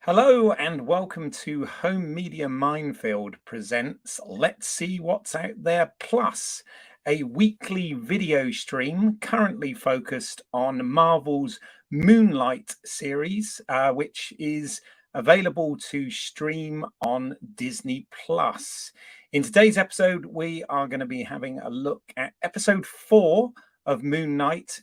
Hello and welcome to Home Media Minefield presents Let's See What's Out There Plus, a weekly video stream currently focused on Marvel's Moonlight series, which is available to stream on Disney Plus. In today's episode, we are going to be having a look at episode 4 of Moon Knight,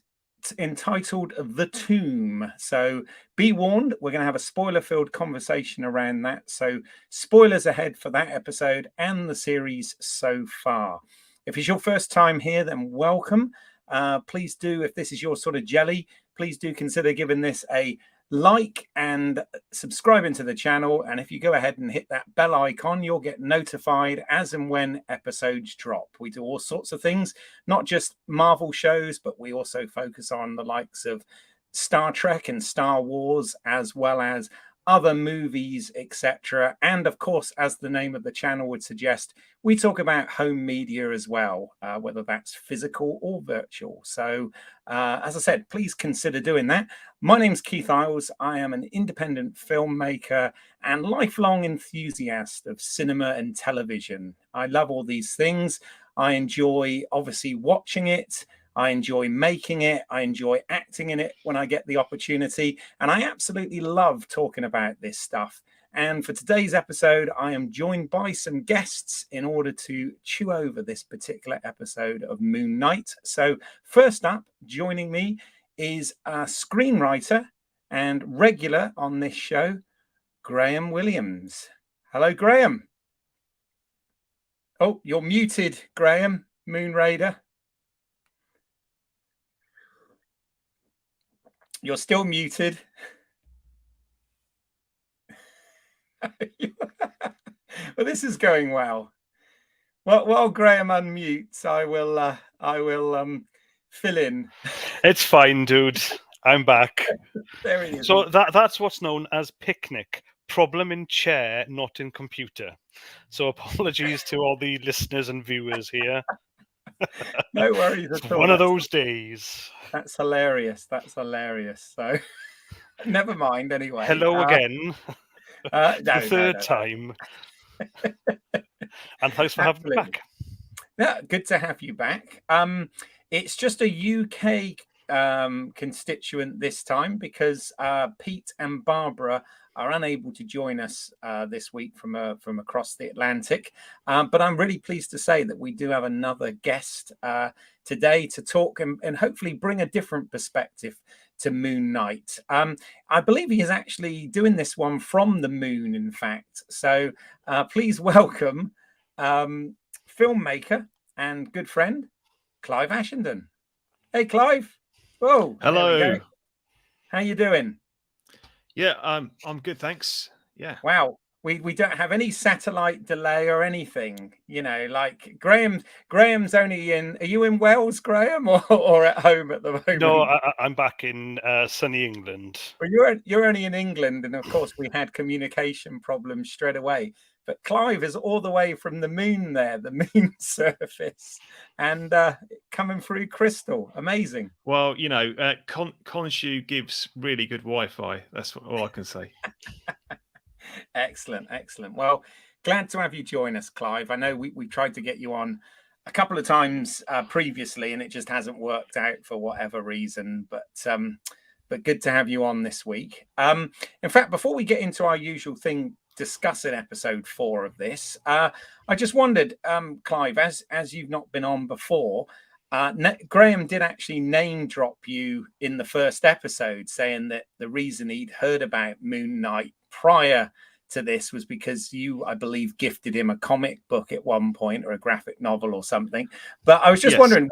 entitled The Tomb. So be warned, we're going to have a spoiler-filled conversation around that. So spoilers ahead for that episode and the series so far. If it's your first time here, then welcome. Please do, if this is your sort of jelly, please do consider giving this a like and subscribing to the channel. And if you go ahead and hit that bell icon, you'll get notified as and when episodes drop. We do all sorts of things, not just Marvel shows, but we also focus on the likes of Star Trek and Star Wars, as well as other movies, etc. And of course, as the name of the channel would suggest, we talk about home media as well, whether that's physical or virtual. So as I said, please consider doing that. My name's Keith Isles. I am an independent filmmaker and lifelong enthusiast of cinema and television. I love all these things. I enjoy obviously watching it. I enjoy making it. I enjoy acting in it when I get the opportunity. And I absolutely love talking about this stuff. And for today's episode, I am joined by some guests in order to chew over this particular episode of Moon Knight. So first up, joining me is a screenwriter and regular on this show, Graham Williams. Hello, Graham. Oh, you're muted, Graham, Moon Raider. You're still muted. Well, this is going well. Well, while Graham unmutes, I will fill in. It's fine, dude. I'm back. There he is. So that's what's known as picnic. Problem in chair, not in computer. So apologies to all the listeners and viewers here. No worries It's at all. One of those days. That's hilarious. That's hilarious. So never mind anyway. Hello again. The third time. And thanks for having me back. Yeah, good to have you back. It's just a UK constituent this time because Pete and Barbara are unable to join us this week from across the Atlantic. But I'm really pleased to say that we do have another guest today to talk and hopefully bring a different perspective to Moon Knight. I believe he is actually doing this one from the moon, in fact. So please welcome filmmaker and good friend, Clive Ashendon. Hey, Clive. Whoa. Hello. How you doing? Yeah, I'm good, thanks. Yeah. Wow. We don't have any satellite delay or anything, you know, like Graham's only in, are you in Wales, Graham, or at home at the moment? No, I'm back in sunny England. Well, you're only in England, and of course we had communication problems straight away. But Clive is all the way from the moon there, the moon surface, and coming through crystal. Amazing. Well, you know, Conshu gives really good Wi-Fi. That's all I can say. Excellent. Well, glad to have you join us, Clive. I know we tried to get you on a couple of times previously, and it just hasn't worked out for whatever reason. But good to have you on this week. In fact, before we get into our usual thing, discussing episode 4 of this, I just wondered, Clive, as you've not been on before, Graham did actually name drop you in the first episode, saying that the reason he'd heard about Moon Knight prior to this was because you, I believe, gifted him a comic book at one point, or a graphic novel or something. But I was just wondering,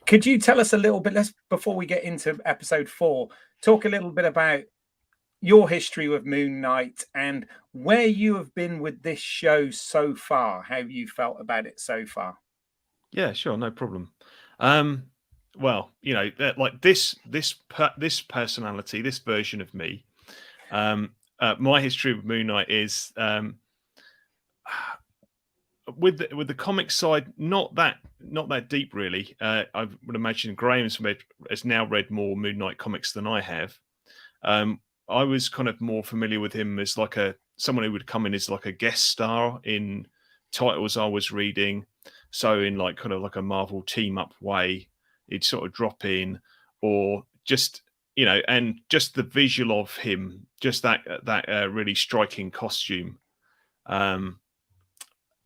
could you tell us a little bit, before we get into episode 4, talk a little bit about your history with Moon Knight and where you have been with this show so far? How have you felt about it so far? Yeah, sure, no problem. Well, you know, like this personality, this version of me. My history with Moon Knight is with the comic side, not that deep really. I would imagine Graham has now read more Moon Knight comics than I have. I was kind of more familiar with him as like someone who would come in as like a guest star in titles I was reading. So in like kind of like a Marvel team up way, he'd sort of drop in, or just, and just the visual of him, just that really striking costume.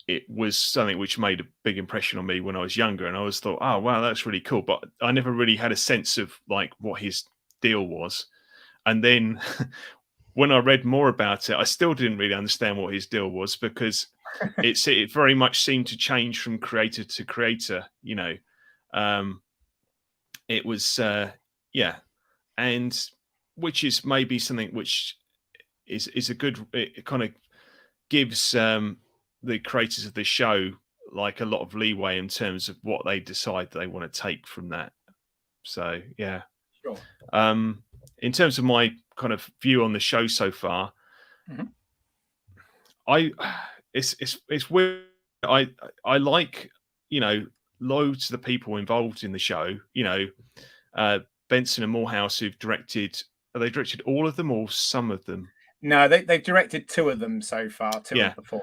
It was something which made a big impression on me when I was younger, and I always thought, oh wow, that's really cool. But I never really had a sense of like what his deal was. And then when I read more about it, I still didn't really understand what his deal was, because it very much seemed to change from creator to creator. It was yeah, and which is maybe something which is a good. It kind of gives the creators of the show like a lot of leeway in terms of what they decide they want to take from that. So yeah. Sure. In terms of my kind of view on the show so far, Mhm. It's weird. I like, loads of the people involved in the show. Benson and Morehouse, who've directed. Have they directed all of them or some of them? No, they've directed 2 of them so far, 2 Yeah, of the 4.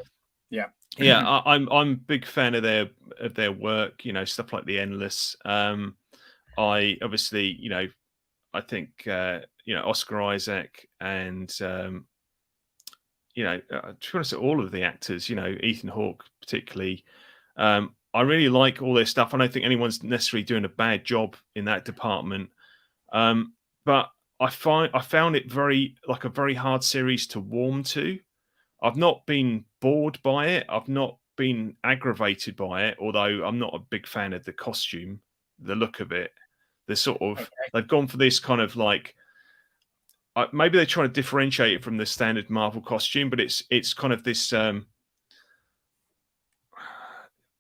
Yeah. yeah. I'm a big fan of their work. Stuff like The Endless. I obviously, I think Oscar Isaac and to be honest, all of the actors, Ethan Hawke particularly. I really like all their stuff. I don't think anyone's necessarily doing a bad job in that department. But I found it a very hard series to warm to. I've not been bored by it. I've not been aggravated by it, although I'm not a big fan of the costume, the look of it. Okay. They've gone for this kind of like, maybe they're trying to differentiate it from the standard Marvel costume, but it's kind of this.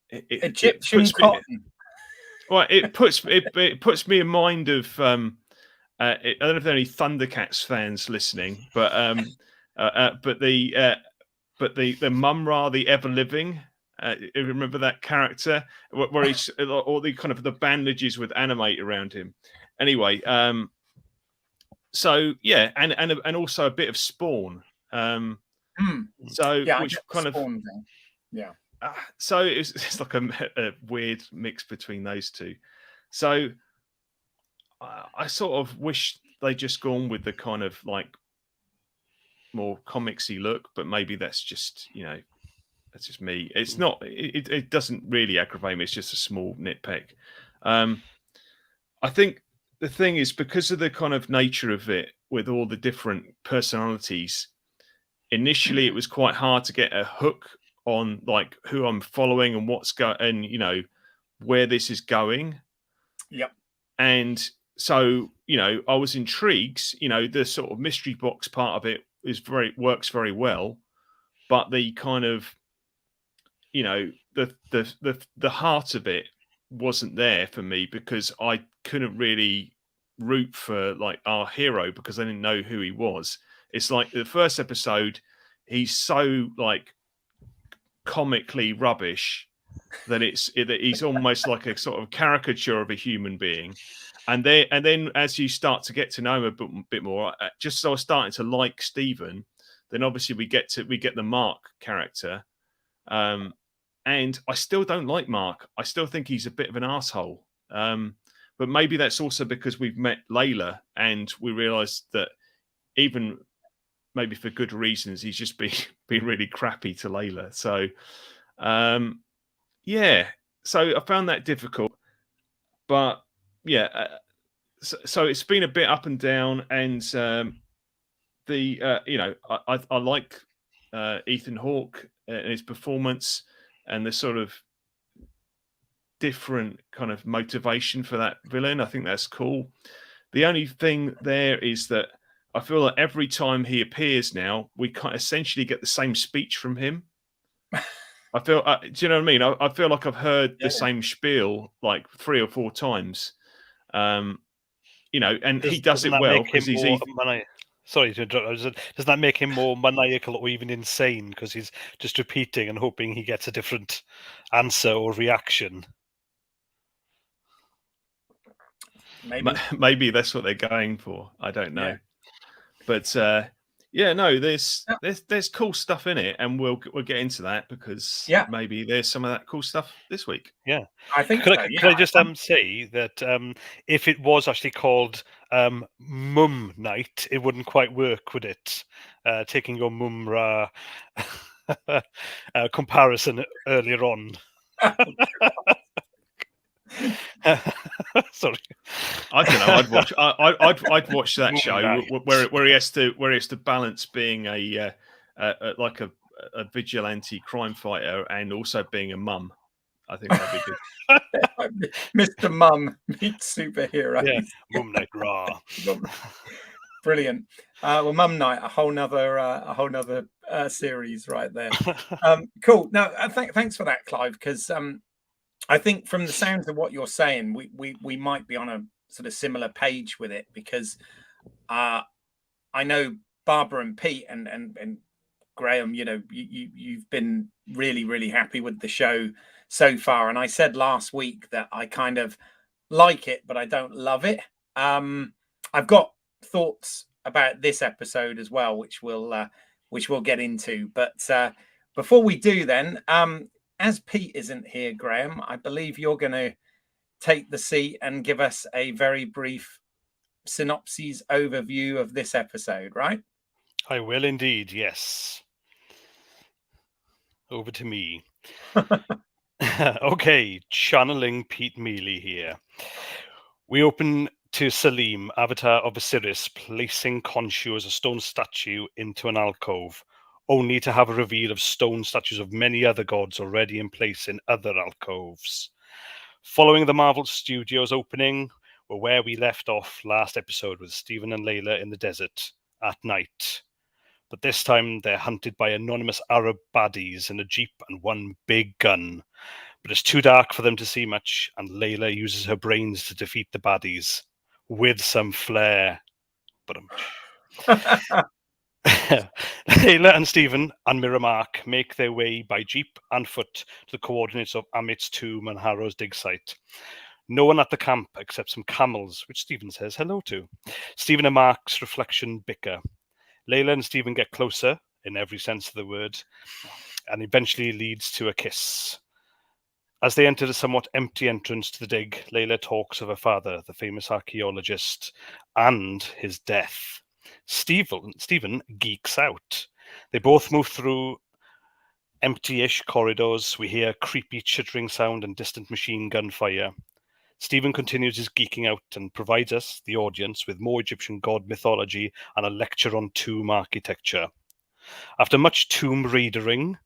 It Egyptian puts me. cotton. Well, it puts me in mind of. I don't know if there are any Thundercats fans listening, but the Mum-Ra, the ever living. You remember that character where he's all the kind of the bandages with animate around him. Anyway, so yeah, and also a bit of Spawn. So Yeah, I which get the kind of Spawn thing. Yeah. so it's like a weird mix between those two. So I sort of wish they just gone with the kind of like more comicsy look, but maybe that's just that's just me. It's not. It doesn't really aggravate me. It's just a small nitpick. I think the thing is, because of the kind of nature of it, with all the different personalities, initially it was quite hard to get a hook on like who I'm following and what's going, and where this is going. Yep. And so, I was intrigued. The sort of mystery box part of it works very well, but the kind of, the heart of it wasn't there for me, because I couldn't really root for like our hero because I didn't know who he was. It's like the first episode, he's so like comically rubbish that he's almost like a sort of caricature of a human being. And then as you start to get to know him a bit more, just so I was starting to like Stephen, then obviously we get the Mark character. And I still don't like Mark. I still think he's a bit of an asshole. But maybe that's also because we've met Layla and we realised that, even maybe for good reasons, he's just been really crappy to Layla. So, yeah. So I found that difficult. But yeah, so it's been a bit up and down, and I like Ethan Hawke and his performance, and the sort of different kind of motivation for that villain. I think that's cool. The only thing there is that I feel like every time he appears now, we essentially get the same speech from him. I feel, do you know what I mean? I feel like I've heard the same spiel like 3 or 4 times. And he does it well because he's Sorry to interrupt. Does that make him more maniacal or even insane because he's just repeating and hoping he gets a different answer or reaction? Maybe. Maybe that's what they're going for. I don't know. But yeah, no, there's cool stuff in it, and we'll get into that because maybe there's some of that cool stuff this week. Yeah, I think could so. I just say that if it was actually called Mum Night, it wouldn't quite work, would it? Taking your Mumra comparison earlier on. Sorry, I don't know. I'd watch that show where he has to balance being a vigilante crime fighter and also being a mum. I think that'd be good. Mr. Mum meets superheroes. Yeah, Mum Night Raw. Brilliant. Well, Mum Night, a whole nother series right there. Cool. No, thanks for that, Clive, because I think from the sounds of what you're saying, we might be on a sort of similar page with it, because I know Barbara and Pete and Graham, you've been really, really happy with the show so far. And I said last week that I kind of like it, but I don't love it. I've got thoughts about this episode as well, which we'll get into. But before we do, then, as Pete isn't here, Graham, I believe you're going to take the seat and give us a very brief synopsis overview of this episode, right? I will indeed, yes. Over to me. Okay, channeling Pete Mealy here. We open to Salim, avatar of Osiris, placing Khonshu as a stone statue into an alcove, only to have a reveal of stone statues of many other gods already in place in other alcoves. Following the Marvel Studios opening, we're where we left off last episode with Stephen and Layla in the desert at night. But this time they're hunted by anonymous Arab baddies in a jeep and one big gun. But it's too dark for them to see much, and Layla uses her brains to defeat the baddies with some flair. But Layla and Stephen and Miramark make their way by jeep and foot to the coordinates of Amit's tomb and Harrow's dig site. No one at the camp except some camels, which Stephen says hello to. Stephen and Mark's reflection bicker. Layla and Stephen get closer, in every sense of the word, and eventually leads to a kiss. As they enter the somewhat empty entrance to the dig, Layla talks of her father, the famous archaeologist, and his death. Stephen geeks out. They both move through empty-ish corridors. We hear creepy chittering sound and distant machine gun fire. Stephen continues his geeking out and provides us, the audience, with more Egyptian god mythology and a lecture on tomb architecture. After much tomb raidering,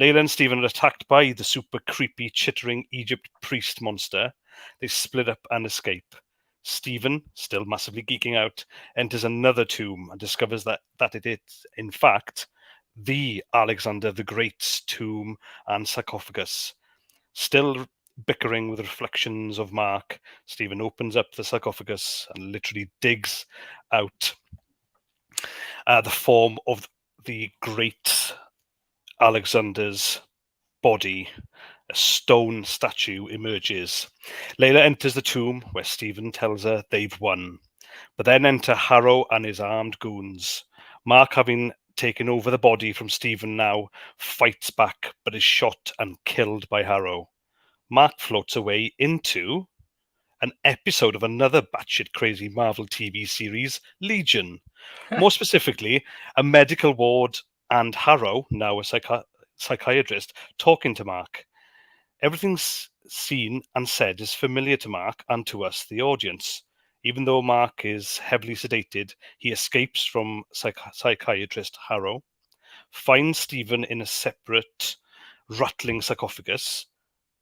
Layla and Stephen are attacked by the super creepy, chittering Egypt priest monster. They split up and escape. Stephen, still massively geeking out, enters another tomb and discovers that it is, in fact, the Alexander the Great's tomb and sarcophagus. Still bickering with reflections of Mark, Stephen opens up the sarcophagus and literally digs out the form of the great Alexander's body. A stone statue emerges. Layla enters the tomb, where Stephen tells her they've won. But then enter Harrow and his armed goons. Mark, having taken over the body from Stephen now, fights back, but is shot and killed by Harrow. Mark floats away into an episode of another batshit crazy Marvel TV series, Legion. More specifically, a medical ward and Harrow, now a psychiatrist, talking to Mark. Everything seen and said is familiar to Mark and to us, the audience. Even though Mark is heavily sedated, he escapes from psychiatrist Harrow, finds Stephen in a separate rattling sarcophagus,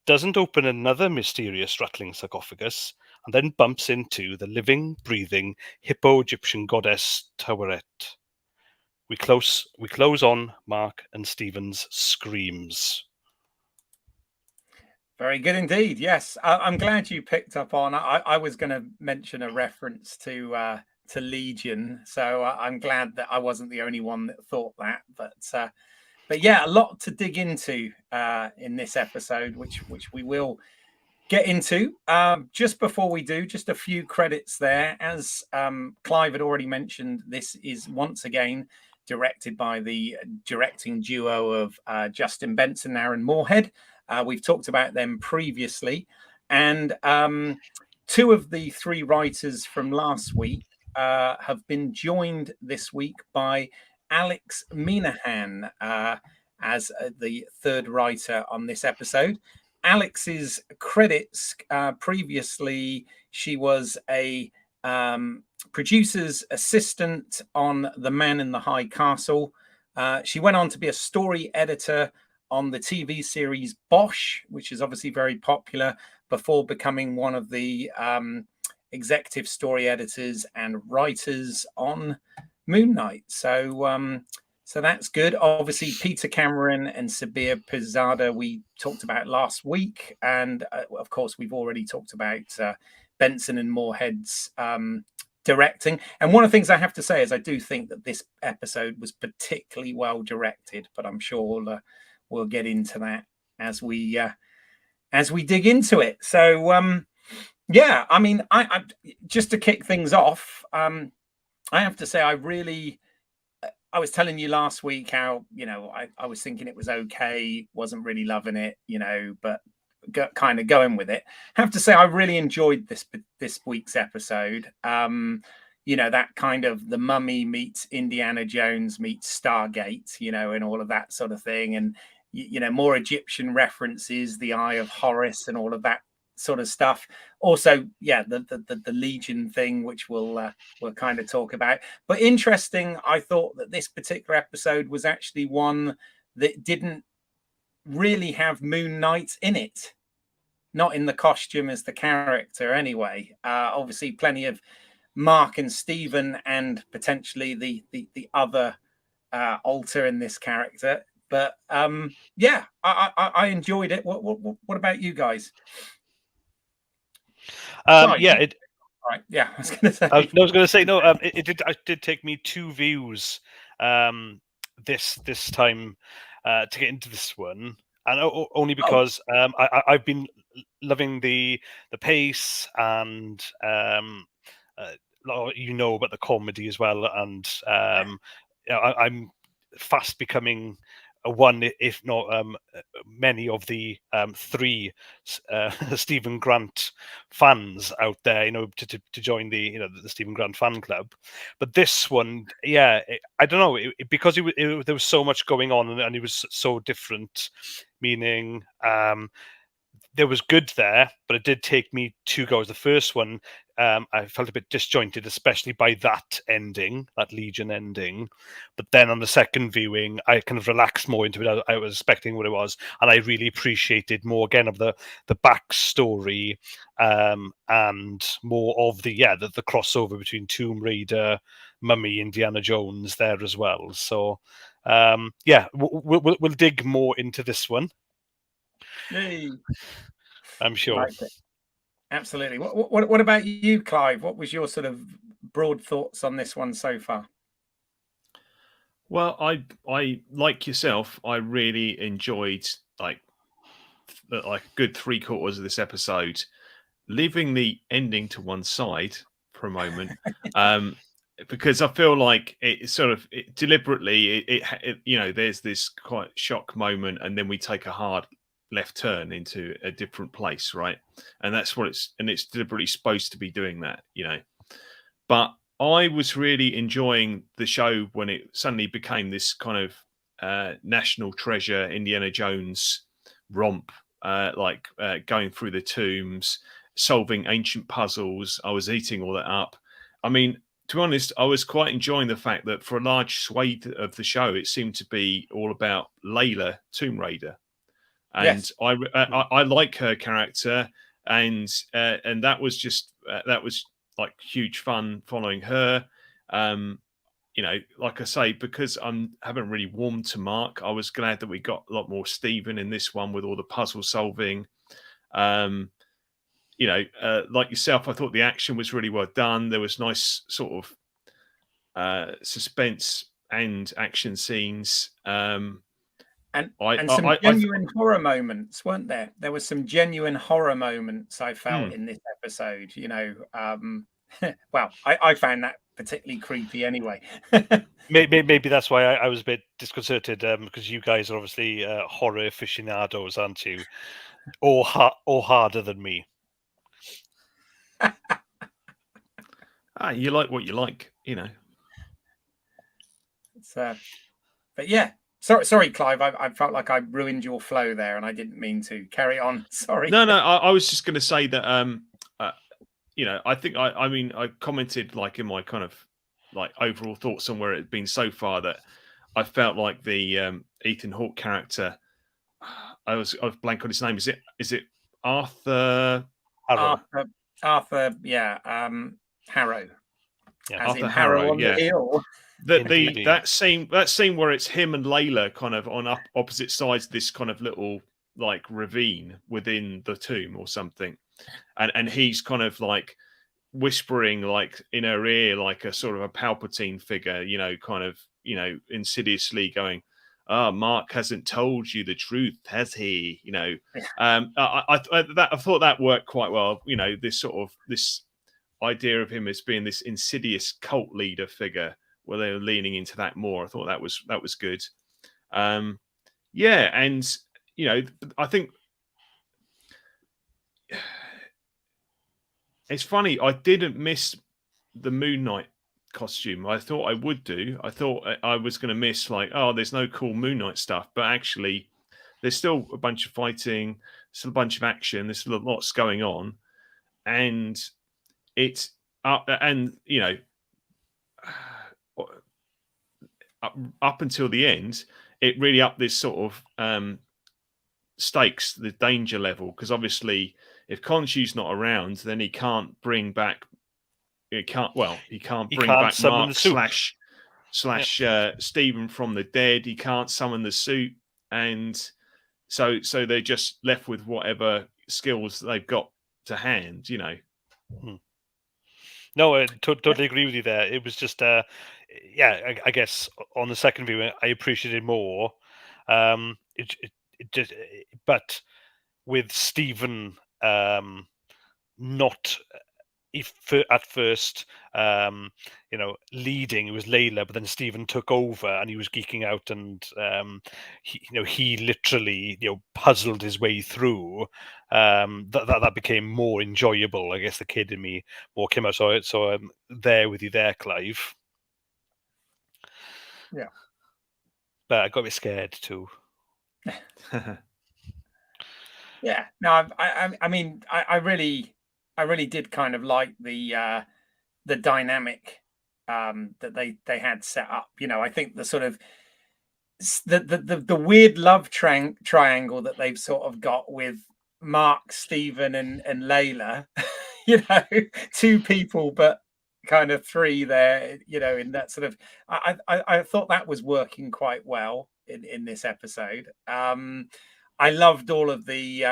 doesn't open another mysterious rattling sarcophagus, and then bumps into the living, breathing Hippo-Egyptian goddess Taweret. We close on Mark and Stephen's screams. Very good indeed. Yes, I'm glad you picked up on. I was going to mention a reference to Legion, so I'm glad that I wasn't the only one that thought that. But yeah, a lot to dig into in this episode, which we will get into. Just before we do, just a few credits there. As Clive had already mentioned, this is once again directed by the directing duo of Justin Benson and Aaron Moorhead. We've talked about them previously. And two of the three writers from last week have been joined this week by Alex Minahan as the third writer on this episode. Alex's credits previously, she was a producer's assistant on The Man in the High Castle. She went on to be a story editor on the TV series Bosch, which is obviously very popular, before becoming one of the executive story editors and writers on Moon Knight. So that's good. Obviously, Peter Cameron and Sabir Pirzada we talked about last week. And of course, we've already talked about Benson and Moorhead's directing. And one of the things I have to say is I do think that this episode was particularly well directed, but I'm sure we'll get into that as we dig into it. So, yeah, I mean, I just to kick things off, I have to say I was telling you last week how, I was thinking it was okay, wasn't really loving it, but kind of going with it. I have to say I really enjoyed this week's episode. That kind of the Mummy meets Indiana Jones meets Stargate, and all of that sort of thing. And, more Egyptian references, the Eye of Horus and all of that sort of stuff. Also, yeah, the Legion thing, which we'll kind of talk about. But interesting, I thought that this particular episode was actually one that didn't really have Moon Knight in it, not in the costume as the character anyway. Obviously, plenty of Mark and Stephen and potentially the other alter in this character. But yeah, I enjoyed it. What about you guys? Yeah, all right. Yeah, I was going to say. I was going to say no. It did take me two views this time to get into this one, and only because I've been loving the pace and about the comedy as well, and I'm fast becoming one, if not many of the three Stephen Grant fans out there, to join the Stephen Grant fan club. But this one, yeah, I don't know, because there was so much going on and it was so different. Meaning, there was good there, but it did take me two goes. The first one, I felt a bit disjointed, especially by that ending, that Legion ending. But then on the second viewing, I kind of relaxed more into it. I was expecting what it was, and I really appreciated more again of the backstory, and more of the crossover between Tomb Raider, Mummy, Indiana Jones there as well. So we'll dig more into this one. Yay. I'm sure. Like it. Absolutely. What about you, Clive? What was your sort of broad thoughts on this one so far? Well, I like yourself, I really enjoyed like a good 3/4 of this episode, leaving the ending to one side for a moment, because I feel like it sort of deliberately there's this quite shock moment, and then we take a hard left turn into a different place, right? And that's what it's deliberately supposed to be doing that, But I was really enjoying the show when it suddenly became this kind of national treasure Indiana Jones romp, going through the tombs, solving ancient puzzles. I was eating all that up. I mean, to be honest, I was quite enjoying the fact that for a large swathe of the show, it seemed to be all about Layla, Tomb Raider. And yes. I like her character, and that was just that was like huge fun following her. Like I say, because I haven't really warmed to Mark, I was glad that we got a lot more Stephen in this one with all the puzzle solving. Like yourself, I thought the action was really well done. There was nice sort of suspense and action scenes. And some genuine horror moments, weren't there? There was some genuine horror moments I felt in this episode. Well, I found that particularly creepy anyway. Maybe that's why I was a bit disconcerted, because you guys are obviously horror aficionados, aren't you? Or harder than me. You like what you like, But yeah, sorry, Clive. I felt like I ruined your flow there, and I didn't mean to. Carry on. Sorry. No. I was just going to say that I think I commented like in my kind of like overall thoughts on where it had been so far that I felt like the Ethan Hawke character. I was blank on his name. Is it Arthur? Arthur, yeah. Harrow. Yeah. As Arthur in Harrow on the hill. That scene where it's him and Layla kind of on opposite sides of this kind of little like ravine within the tomb or something, and he's kind of like whispering like in her ear like a sort of a Palpatine figure, kind of insidiously going, Mark hasn't told you the truth, has he? I thought that worked quite well. This idea of him as being this insidious cult leader figure, where they were leaning into that more. I thought that was good. And I think it's funny. I didn't miss the Moon Knight costume. I thought I would do. I thought I was going to miss like, there's no cool Moon Knight stuff, but actually, there's still a bunch of fighting, still a bunch of action. There's still lots going on, and it's up until the end, it really upped this sort of stakes, the danger level, because obviously, if Khonshu's not around, then he can't bring back. He can't bring back Mark slash Stephen from the dead. He can't summon the suit, and so they're just left with whatever skills they've got to hand. No, I totally agree with you there. It was just, I guess on the second viewing, I appreciated more. But with Stephen, not at first, leading, it was Layla, but then Stephen took over and he was geeking out, and he literally puzzled his way through. That became more enjoyable. I guess the kid in me more came out. So I'm there with you there, Clive. Yeah, but I got a bit scared too. Yeah, no, I mean, I really did kind of like the dynamic that they had set up. I think the sort of the weird love triangle that they've sort of got with Mark, Stephen, and Layla. Two people, but kind of three there. In that sort of, I thought that was working quite well in this episode. I loved all of the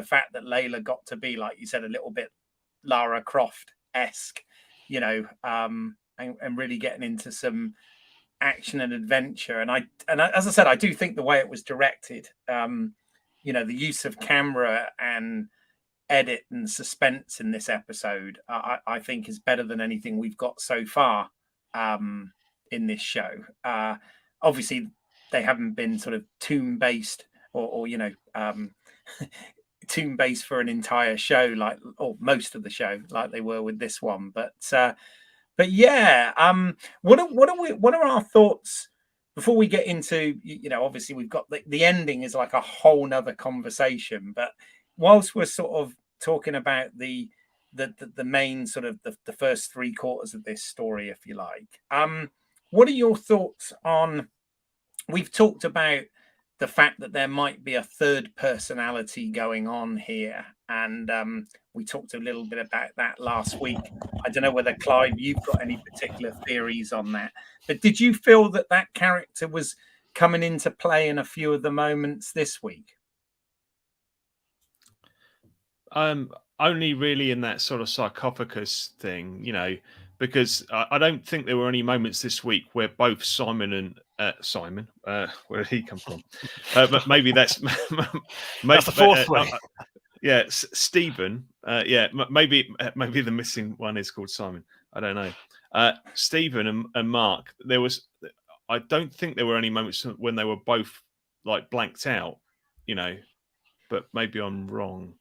fact that Layla got to be, like you said, a little bit Lara Croft-esque, and really getting into some action and adventure. And as I said, I do think the way it was directed, the use of camera and edit and suspense in this episode, I think is better than anything we've got so far in this show. Obviously, they haven't been sort of tomb-based or tomb-based for an entire show, or most of the show, like they were with this one. But yeah, what are our thoughts before we get into, obviously we've got the ending is like a whole nother conversation, but whilst we're sort of talking about the main sort of the first three quarters of this story, if you like, what are your thoughts on, we've talked about the fact that there might be a third personality going on here, and we talked a little bit about that last week. I don't know whether, Clive, you've got any particular theories on that, but did you feel that character was coming into play in a few of the moments this week? Only really in that sort of sarcophagus thing, because I don't think there were any moments this week where both Simon Simon. Where did he come from? But maybe that's That's the fourth way. Yeah, Stephen. Maybe the missing one is called Simon. I don't know. Stephen and Mark. I don't think there were any moments when they were both like blanked out, but maybe I'm wrong.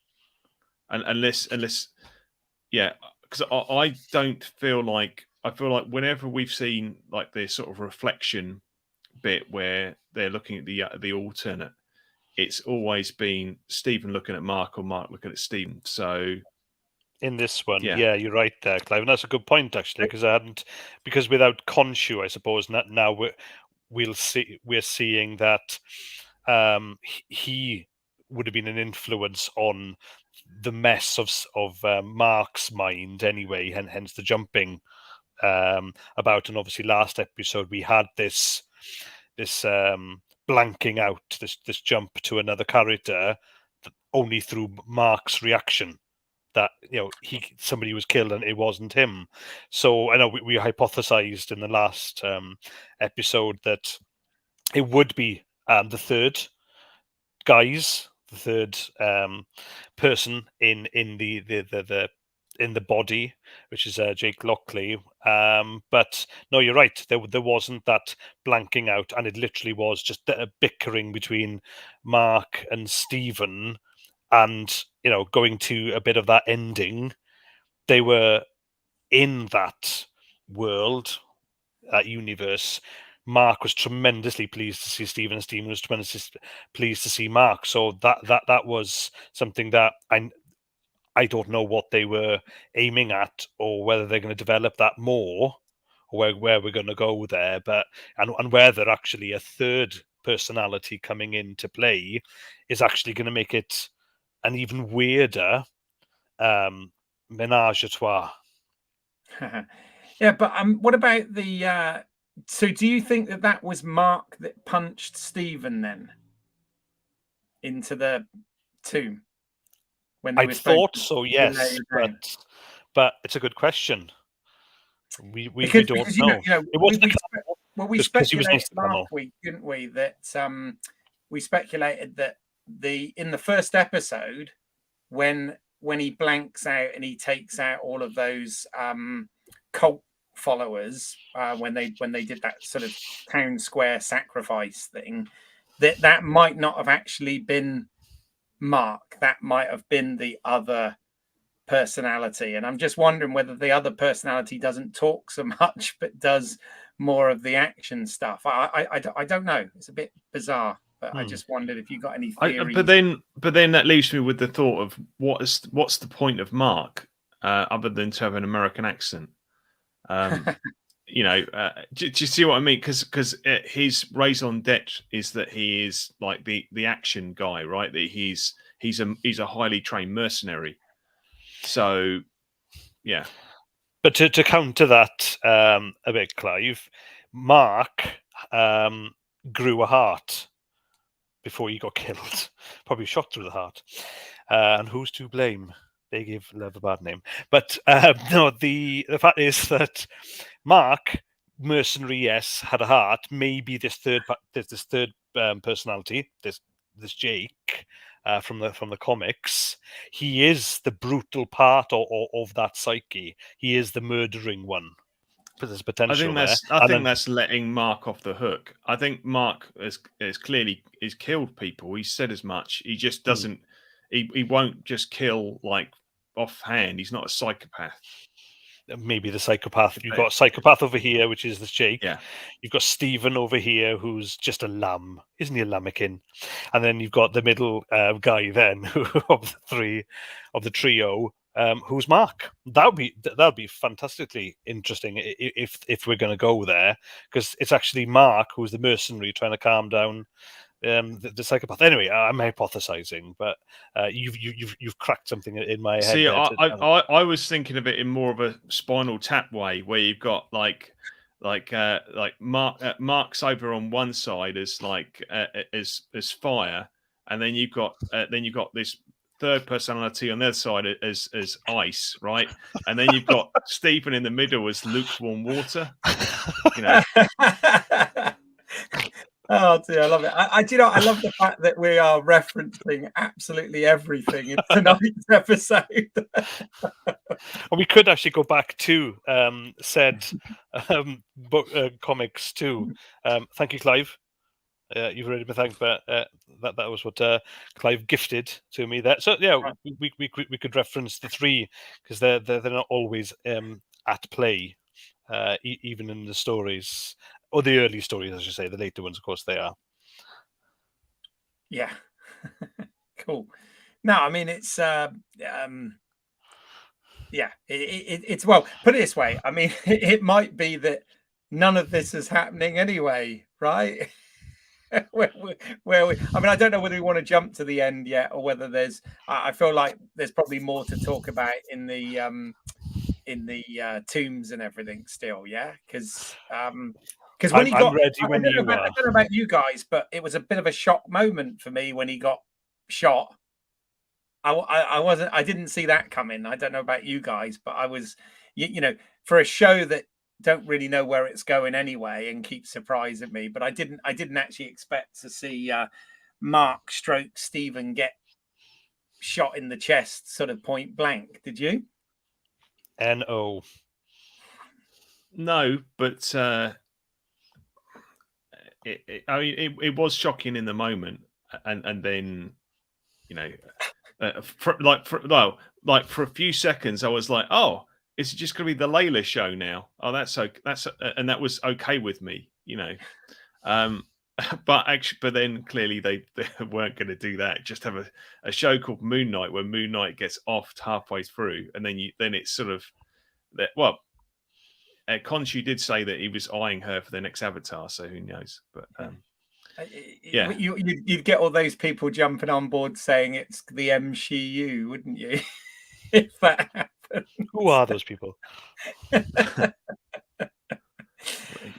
And unless, yeah, because I don't feel like, whenever we've seen like this sort of reflection bit where they're looking at the alternate, it's always been Stephen looking at Mark or Mark looking at Stephen. So in this one, yeah, you're right there, Clive, and that's a good point actually, because without Khonshu, I suppose now we're seeing that he would have been an influence on the mess of Mark's mind anyway, and hence the jumping about. And obviously last episode we had this blanking out, this jump to another character only through Mark's reaction, that somebody was killed and it wasn't him. So I know we hypothesized in the last episode that it would be the third person in the body, which is Jake Lockley. But no, you're right. There wasn't that blanking out, and it literally was just a bickering between Mark and Stephen, and going to a bit of that ending. They were in that world, that universe. Mark was tremendously pleased to see Stephen, and Stephen was tremendously pleased to see Mark. So that was something that I don't know what they were aiming at, or whether they're going to develop that more, or where we're going to go there. But and whether actually a third personality coming into play is actually going to make it an even weirder menage a trois. Yeah, but what about the? So, do you think that was Mark that punched Stephen then into the tomb? When I thought so, yes, but it's a good question. We don't know. It wasn't we speculated last week, didn't we? That we speculated that in the first episode, when he blanks out and he takes out all of those cult followers, when they did that sort of town square sacrifice thing, that might not have actually been Mark. That might have been the other personality, and I'm just wondering whether the other personality doesn't talk so much but does more of the action stuff. I don't know. It's a bit bizarre, but I just wondered if you got any theories. But then that leaves me with the thought of what's the point of Mark other than to have an American accent? Do you see what I mean? Because his raison d'etre is that he is like the action guy, right? That he's a highly trained mercenary. So, yeah. But to counter that a bit, Clive, Mark grew a heart before he got killed. Probably shot through the heart. And who's to blame? They gave love a bad name. But no, the fact is that Mark, mercenary, yes, had a heart. Maybe this third personality, this Jake from the comics, he is the brutal part of that psyche. He is the murdering one. But there's potential there. I think that's letting Mark off the hook. I think Mark is clearly killed people. He said as much. He just doesn't. He won't just kill like offhand. He's not a psychopath. Maybe the psychopath. You've got a psychopath over here, which is this Jake. Yeah. You've got Stephen over here, who's just a lamb. Isn't he a lambikin? And then you've got the middle guy then of the trio, who's Mark. That'd be fantastically interesting if we're going to go there, because it's actually Mark who's the mercenary trying to calm down the psychopath. Anyway, I'm hypothesizing, but you've cracked something in my head. See, I was thinking of it in more of a Spinal Tap way, where you've got like Mark's over on one side as like as fire, and then you've got this third personality on the other side as ice, right? And then you've got Stephen in the middle as lukewarm water. Oh dear, I love it. Do you know, I love the fact that we are referencing absolutely everything in tonight's episode. And we could actually go back to said book comics too. Thank you, Clive. You've already been thanked, but that was what Clive gifted to me. There, so yeah, Right. we could reference the three because they're not always at play, even in the stories or the early stories, I should say. The later ones, of course, they are. Yeah. Cool. No, I mean it's yeah, it's well, put it this way. I mean, it might be that none of this is happening anyway, right? I mean, I don't know whether we want to jump to the end yet, or whether there's. I feel like there's probably more to talk about in the tombs and everything still. Yeah, because when he I'm got, ready when you I are. don't know about you guys, but it was a bit of a shock moment for me when he got shot. I didn't see that coming. I don't know about you guys, but I was, you know, for a show that don't really know where it's going anyway and keep surprising me. But I didn't actually expect to see Mark stroke Stephen get shot in the chest, sort of point blank. Did you? No. No, but I mean, it was shocking in the moment, and then, you know, for a few seconds, I was like, oh, it's just going to be the Layla show now. Oh, that's okay. And that was okay with me, you know. But then clearly they weren't going to do that. Just have a show called Moon Knight where Moon Knight gets offed halfway through, and then it's sort of that. Well, Khonshu did say that he was eyeing her for the next Avatar, so who knows? But yeah, you'd get all those people jumping on board saying it's the MCU, wouldn't you? If that happened. Who are those people?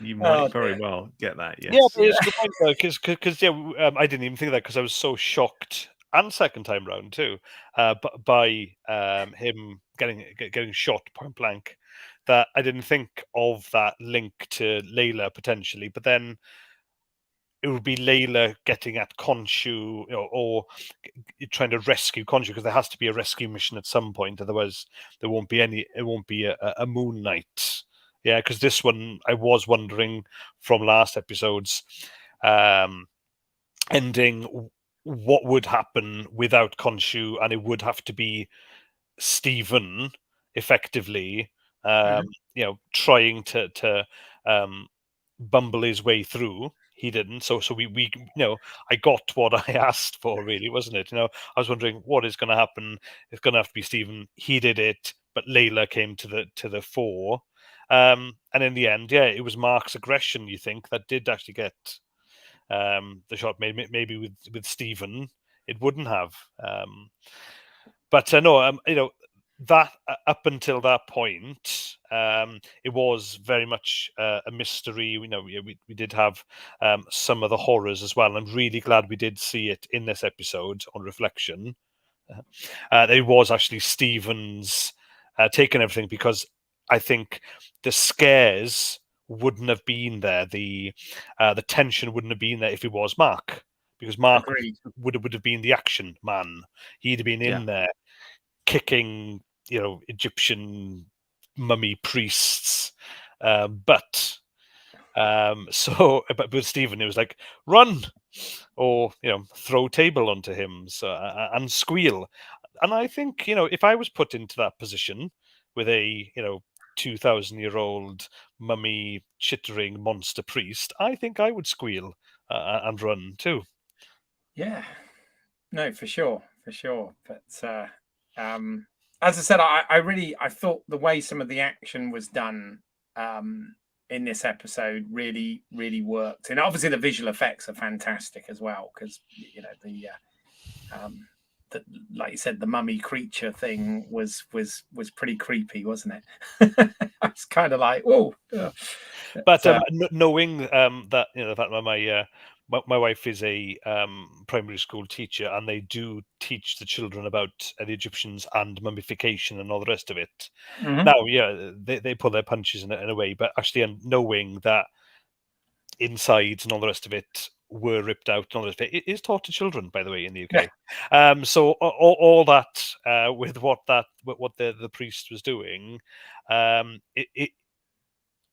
you might very well get that. Yes. Yeah, but it's a good point though, because I didn't even think of that because I was so shocked, and second time round too, by him getting shot point blank, that I didn't think of that link to Layla potentially. But then it would be Layla getting at Khonshu, or trying to rescue Khonshu, because there has to be a rescue mission at some point. Otherwise, there won't be any. It won't be a Moon Knight. Yeah, because this one, I was wondering from last episode's ending, what would happen without Khonshu, and it would have to be Stephen effectively, trying to bumble his way through. He didn't, so we I got what I asked for, really, wasn't it? I was wondering what is going to happen. It's going to have to be Stephen. He did it, but Layla came to the fore. And in the end, yeah, it was Mark's aggression, you think, that did actually get the shot. Maybe with Stephen, it wouldn't have. But no, that up until that point, it was very much a mystery. We did have some of the horrors as well. I'm really glad we did see it in this episode on reflection. It was actually Stephen's taking everything, because I think the scares wouldn't have been there. The tension wouldn't have been there if it was Mark, because Mark would have been the action man. He'd have been in there kicking, Egyptian mummy priests. But with Stephen, it was like, run, or throw table onto him, and squeal. And I think, if I was put into that position with a 2,000-year-old mummy chittering monster priest, I think I would squeal and run too. Yeah, no, for sure. But as I said, I thought the way some of the action was done in this episode really worked, and obviously the visual effects are fantastic as well, because like you said, the mummy creature thing was pretty creepy, wasn't it? It's kind of like, whoa. But knowing that the fact that my wife is a primary school teacher, and they do teach the children about the Egyptians and mummification and all the rest of it. Mm-hmm. Now, yeah, they pull their punches in a way, but actually, knowing that insides and all the rest of it were ripped out and all the rest of it. It is taught to children, by the way, in the UK. So all that with what the priest was doing, it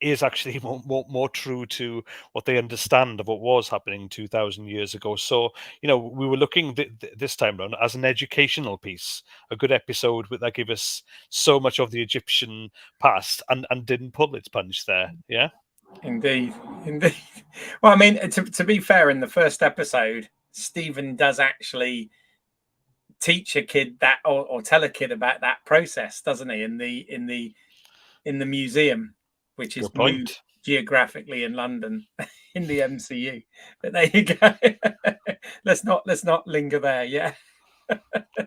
is actually more true to what they understand of what was happening 2,000 years ago. So, we were looking this time around as an educational piece, a good episode that gave us so much of the Egyptian past and didn't pull its punch there. Yeah. Indeed. Well, I mean, to be fair, in the first episode, Stephen does actually teach a kid that, or tell a kid about that process, doesn't he? In the museum, which is moved geographically in London, in the MCU. But there you go. let's not linger there. Yeah.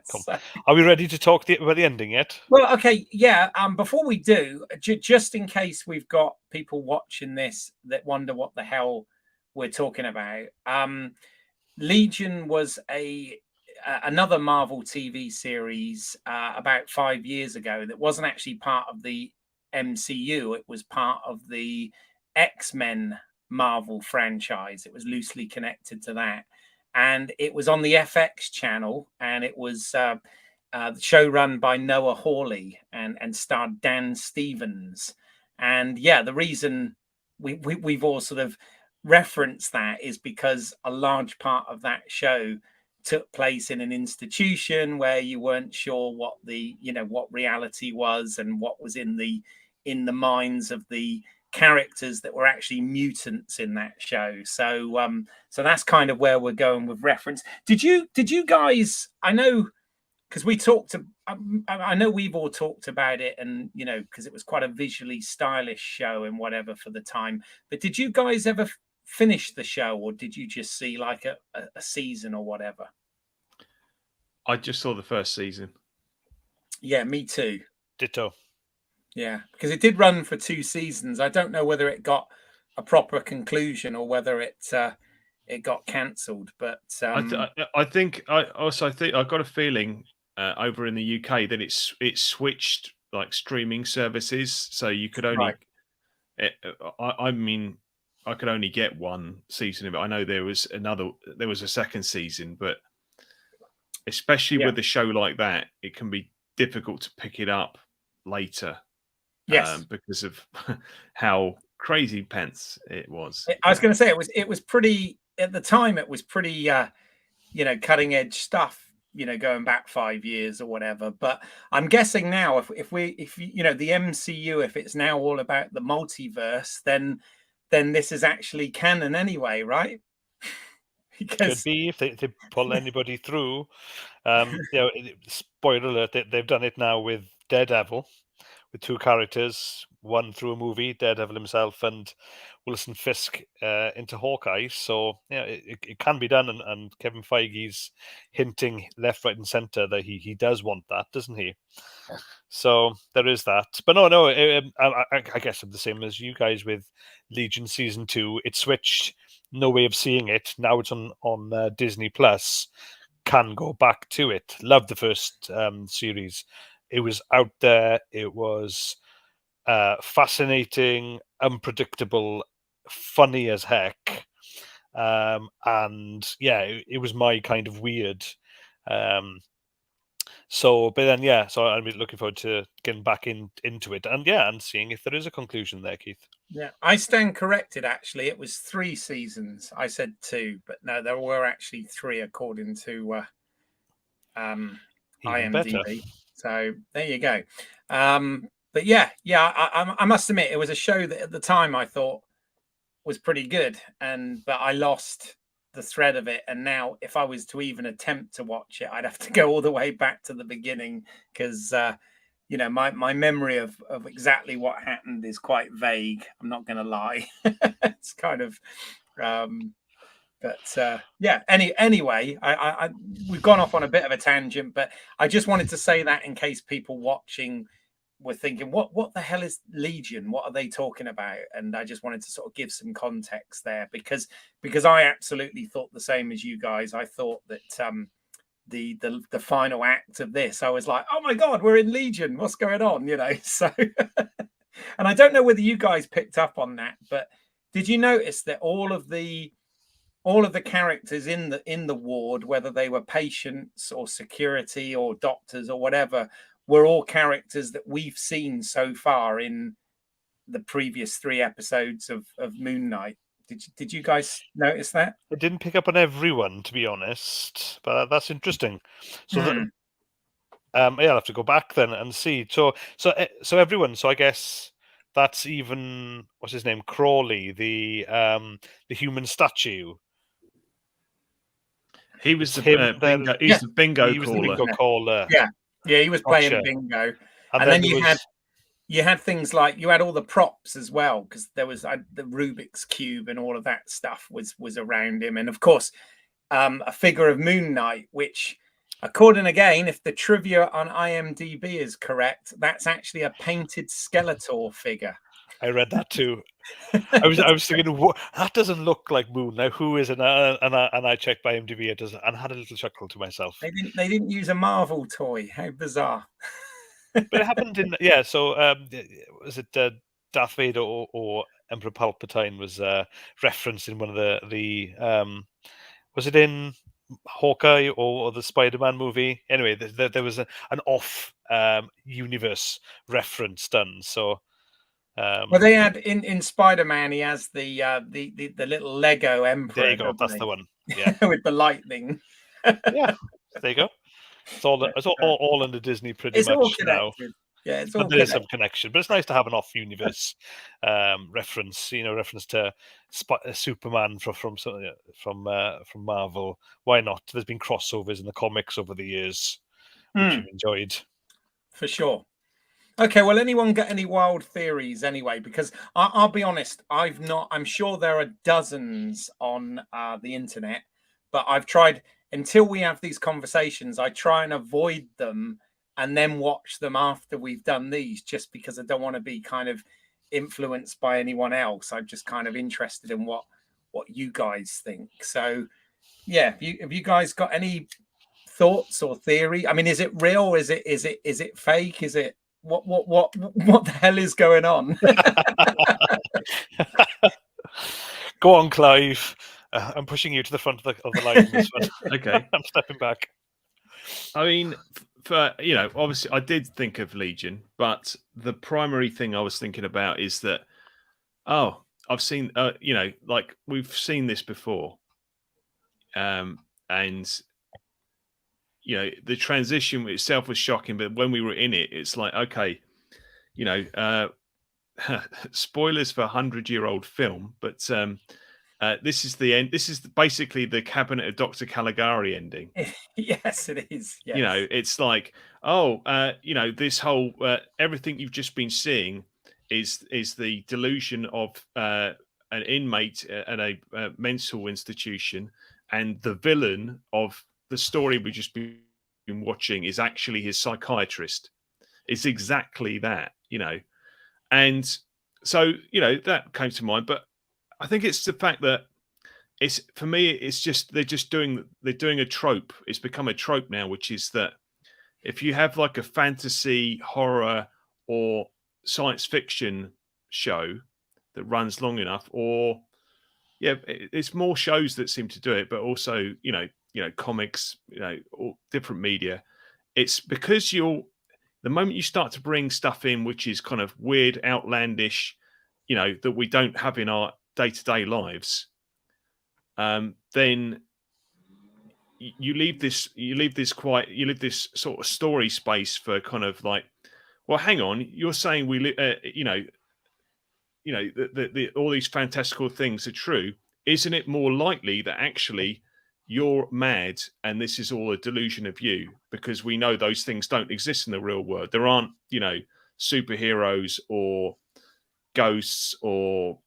So. Are we ready to talk about the ending yet? Well, okay, yeah. Before we do, just in case we've got people watching this that wonder what the hell we're talking about, Legion was another Marvel TV series about 5 years ago that wasn't actually part of the MCU. It was part of the X-Men Marvel franchise. It was loosely connected to that, and it was on the FX channel, and it was the show run by Noah Hawley and starred Dan Stevens. And yeah, the reason we've all sort of referenced that is because a large part of that show took place in an institution where you weren't sure what what reality was and what was in the minds of the characters that were actually mutants in that show. So so that's kind of where we're going with reference. Did you guys, I know, because we talked to, I know we've all talked about it, and because it was quite a visually stylish show and whatever for the time, but did you guys ever finish the show, or did you just see like a season or whatever? I just saw the first season. Yeah, me too. Ditto. Yeah, because it did run for 2 seasons. I don't know whether it got a proper conclusion or whether it got cancelled. But I think I got a feeling over in the UK that it switched like streaming services, so you could only. Right. I mean, I could only get 1 season of it. I know there was a second season, but especially with a show like that, it can be difficult to pick it up later. Yes, because of how crazy pants it was. I was going to say it was pretty at the time. It was pretty, cutting edge stuff. Going back 5 years or whatever. But I'm guessing now, if the MCU, if it's now all about the multiverse, then this is actually canon anyway, right? Because could be if they pull anybody through. Spoiler alert: they've done it now with Daredevil, with 2 characters, one through a movie, Daredevil himself, and Wilson Fisk into Hawkeye. So it can be done, and Kevin Feige's hinting left, right, and centre that he does want that, doesn't he? So there is that. But no, I guess I'm the same as you guys with Legion season 2. It switched. No way of seeing it. Now it's on Disney Plus. Can go back to it. Love the first series. It was out there. It was fascinating, unpredictable, funny as heck, and yeah, it was my kind of weird. So I'm looking forward to getting back into it, and seeing if there is a conclusion there, Keith. Yeah, I stand corrected. Actually, it was 3 seasons. I said 2, but no, there were actually 3 according to IMDb. Better. So there you go. But I must admit, it was a show that at the time I thought was pretty good, but I lost the thread of it. And now, if I was to even attempt to watch it, I'd have to go all the way back to the beginning because my memory of exactly what happened is quite vague. I'm not going to lie. It's kind of. Anyway, we've gone off on a bit of a tangent, but I just wanted to say that in case people watching were thinking, what the hell is Legion? What are they talking about? And I just wanted to sort of give some context there because I absolutely thought the same as you guys. I thought that the final act of this, I was like, oh my God, we're in Legion. What's going on? So, and I don't know whether you guys picked up on that, but Did you notice that all of the characters in the ward, whether they were patients or security or doctors or whatever, were all characters that we've seen so far in the previous 3 episodes of Moon Knight? Did you guys notice that? I didn't pick up on everyone, to be honest, but that's interesting. So yeah, I'll have to go back then and see. So everyone. So I guess that's even, what's his name, Crawley, the human statue. He was the him, bingo. He's the bingo He was the caller. bingo caller. Yeah, he was playing Gotcha. bingo, And and then there was... you had things like, you had all the props as well, because there was the Rubik's Cube and all of that stuff was around him, and of course a figure of Moon Knight, which, according again, if the trivia on IMDb is correct, that's actually a painted Skeletor figure. I read that too. I was thinking, what, that doesn't look like Moon. Now, who is it? And I checked by IMDb, it does, and had a little chuckle to myself. They didn't use a Marvel toy. How bizarre! But it happened in, yeah. So was it Darth Vader or Emperor Palpatine was referenced in one of the was it in Hawkeye or the Spider-Man movie? Anyway, there was an off universe reference done. So. Well, they had in Spider-Man, he has the little Lego Emperor. There you go. That's the one. Yeah, with the lightning. Yeah, there you go. It's all under Disney pretty it's much all now. Yeah, it's all But there is some connection. But it's nice to have an off-universe reference. Reference to Superman from Marvel. Why not? There's been crossovers in the comics over the years, which you've enjoyed. For sure. Okay, well, anyone got any wild theories anyway? Because I'll be honest, I'm sure there are dozens on the internet, but I've tried, until we have these conversations, I try and avoid them and then watch them after we've done these, just because I don't want to be kind of influenced by anyone else. I'm just kind of interested in what you guys think. So yeah, have you guys got any thoughts or theory? I mean, is it real? Is it fake? Is it what the hell is going on? Go on, Clive. I'm pushing you to the front of the line on this one. Okay. I'm stepping back. I mean, for obviously I did think of Legion, but the primary thing I was thinking about is that, I've seen, like we've seen this before. And the transition itself was shocking, but when we were in it, it's like, okay, spoilers for a 100-year-old film, but this is the end. This is basically the Cabinet of Dr. Caligari ending. Yes, it is. Yes. It's like, this whole everything you've just been seeing is the delusion of an inmate at a mental institution, and the villain of the story we've just been watching is actually his psychiatrist. It's exactly that, and so that came to mind. But I think it's the fact that for me, it's just they're doing a trope. It's become a trope now, which is that if you have like a fantasy, horror, or science fiction show that runs long enough, or it's more shows that seem to do it, but also comics, or different media. It's because the moment you start to bring stuff in which is kind of weird, outlandish, that we don't have in our day-to-day lives, then you leave this sort of story space for kind of like, well, hang on, you're saying all these fantastical things are true. Isn't it more likely that actually you're mad and this is all a delusion of you? Because we know those things don't exist in the real world. There aren't, superheroes or ghosts or,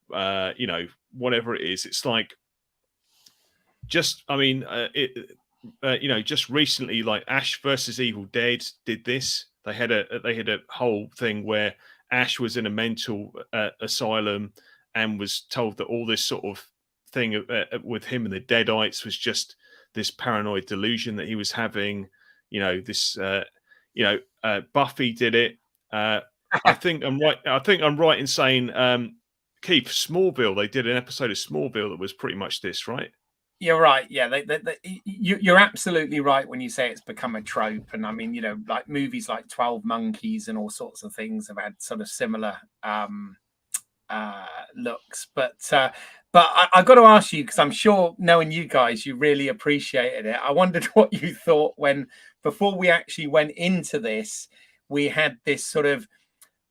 whatever it is. It's like, just recently, like Ash versus Evil Dead did this. They had a whole thing where Ash was in a mental asylum and was told that all this sort of thing with him and the Deadites was just this paranoid delusion that he was having. Buffy did it. I think I'm right in saying Keith, Smallville, they did an episode of Smallville that was pretty much this, right? You're right. Yeah, you're absolutely right when you say it's become a trope. And I mean, you know, like movies like 12 Monkeys and all sorts of things have had sort of similar looks. But I got to ask you, because I'm sure knowing you guys, you really appreciated it. I wondered what you thought when, before we actually went into this, we had this sort of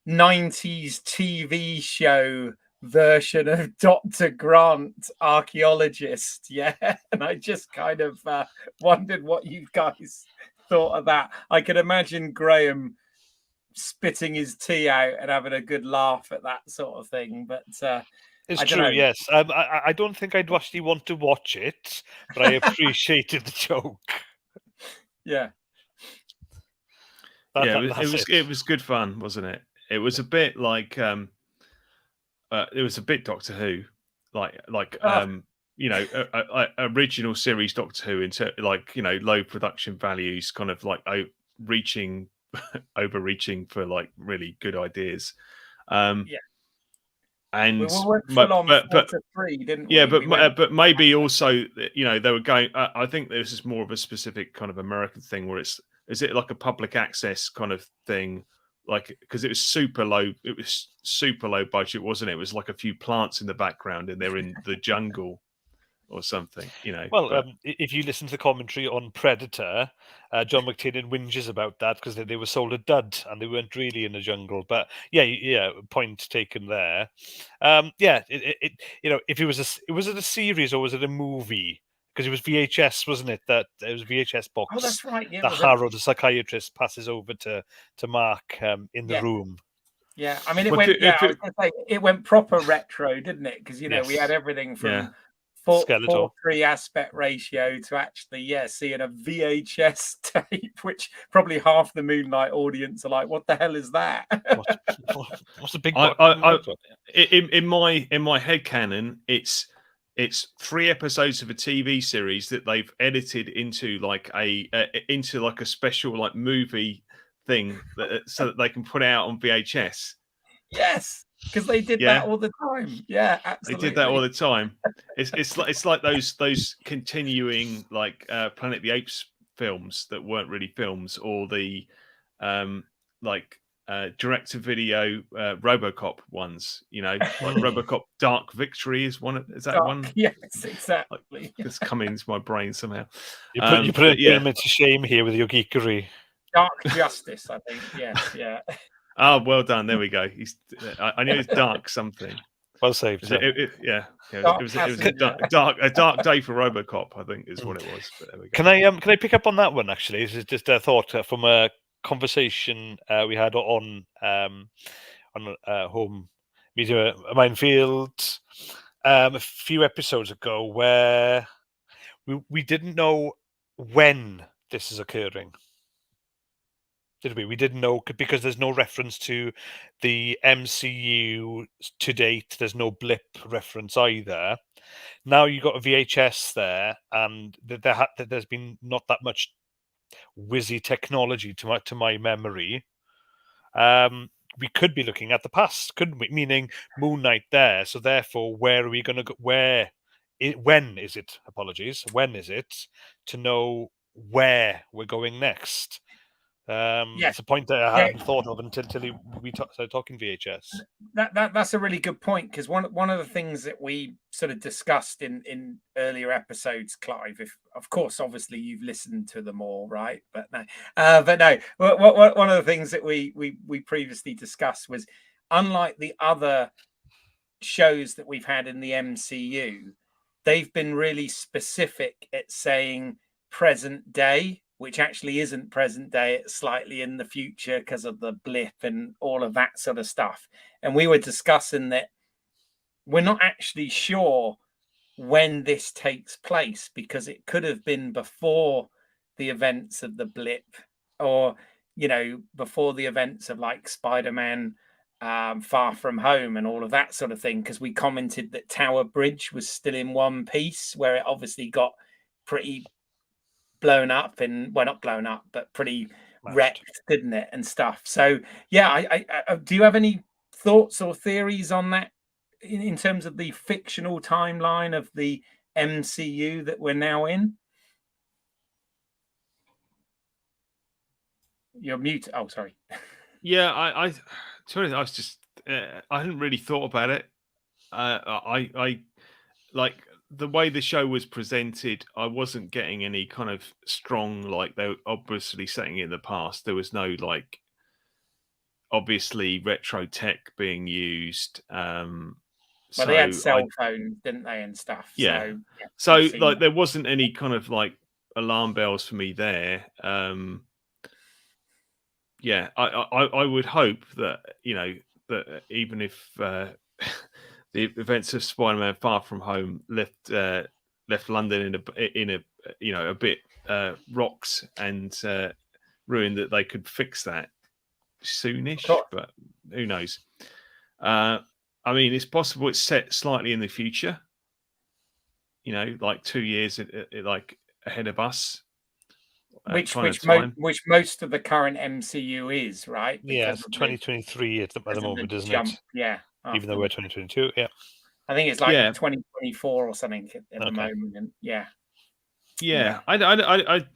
90s TV show version of Dr. Grant, archaeologist. Yeah. And I just kind of wondered what you guys thought of that. I could imagine Graham spitting his tea out and having a good laugh at that sort of thing. But it's true, yes. I don't think I'd actually want to watch it, but I appreciated the joke. Yeah. It was good fun, wasn't it? It was a bit like it was a bit Doctor Who, you know, original series Doctor Who, into like, you know, low production values, kind of like overreaching for like really good ideas. And we went full on 4-3, didn't we? Yeah, but maybe also, you know, they were going. I think this is more of a specific kind of American thing, where is it like a public access kind of thing? Like, because it was super low budget, wasn't it? It was like a few plants in the background and they're in the jungle or something, you know. Well, if you listen to the commentary on Predator, John McTiernan whinges about that because they were sold a dud and they weren't really in the jungle. But yeah, point taken there. You know, if it was was it a series or was it a movie? Because it was VHS, wasn't it? That it was VHS box. Oh, that's right. Yeah, that Harrow, the psychiatrist, passes over to Mark in the room. Yeah, I mean, I was going to say, it went proper retro, didn't it? Because, you know, we had everything from 4:3 aspect ratio to actually, seeing a VHS tape, which probably half the Moonlight audience are like, "What the hell is that?" What's a big? In my headcanon, it's 3 episodes of a TV series that they've edited into like a special like movie thing so that they can put it out on VHS. Yes, because they did that all the time. Yeah, absolutely. They did that all the time. It's like those continuing like Planet of the Apes films that weren't really films, or the direct-to-video RoboCop ones, you know, like RoboCop Dark Victory is one. Is that one? Yes, exactly. Like, it's coming into my brain somehow. You put him into shame here with your geekery. Dark Justice, I think. Yes, yeah. Oh, well done. There we go. I knew it was dark something. Well saved. It was a dark day for RoboCop, I think, is what it was. But there we go. Can I pick up on that one? Actually, this is just a thought from a conversation we had on Home Media Minefield a few episodes ago, where we didn't know when this is occurring. Did we? We didn't know, because there's no reference to the MCU to date. There's no blip reference either. Now you got a VHS there, and there's been not that much whizzy technology to my memory. We could be looking at the past, couldn't we? Meaning Moon Knight there. So therefore, where are we going to go? When is it? Apologies. When is it to know where we're going next? It's a point that I hadn't thought of until we started talking VHS. That's a really good point, because one of the things that we sort of discussed in earlier episodes, Clive, if of course obviously you've listened to them all, right? But no, one of the things that we previously discussed was, unlike the other shows that we've had in the MCU, they've been really specific at saying present day, which actually isn't present day. It's slightly in the future because of the blip and all of that sort of stuff. And we were discussing that we're not actually sure when this takes place, because it could have been before the events of the blip, or, you know, before the events of like Spider-Man Far From Home and all of that sort of thing, because we commented that Tower Bridge was still in one piece, where it obviously got pretty blown up, and well, not blown up, but pretty wrecked, didn't it, and stuff. So yeah, I do you have any thoughts or theories on that in terms of the fictional timeline of the MCU that we're now in? You're mute. Oh, sorry. Yeah, to be honest, I was just I hadn't really thought about it. I like the way the show was presented. I wasn't getting any kind of strong, like, they were obviously setting it in the past. There was no, like, obviously retro tech being used. Well, they had So cell phones, didn't they, and stuff? yeah. So So we've seen like that. there wasn't any kind of like alarm bells for me there. Yeah, I would hope that, you know, that even if the events of Spider-Man: Far From Home left London in a you know, a bit rocks and ruined, that they could fix that soonish, course. but who knows? I mean, it's possible it's set slightly in the future. You know, like 2 years like ahead of us. Which Kind of time. most of the current MCU is, right? Yeah, Because it's of 2023 at the because of the moment, isn't jump. it? Yeah. Even though after we're the- 2022, yeah. I think it's like Yeah. 2024 or something at the Okay. moment. And yeah. Yeah, to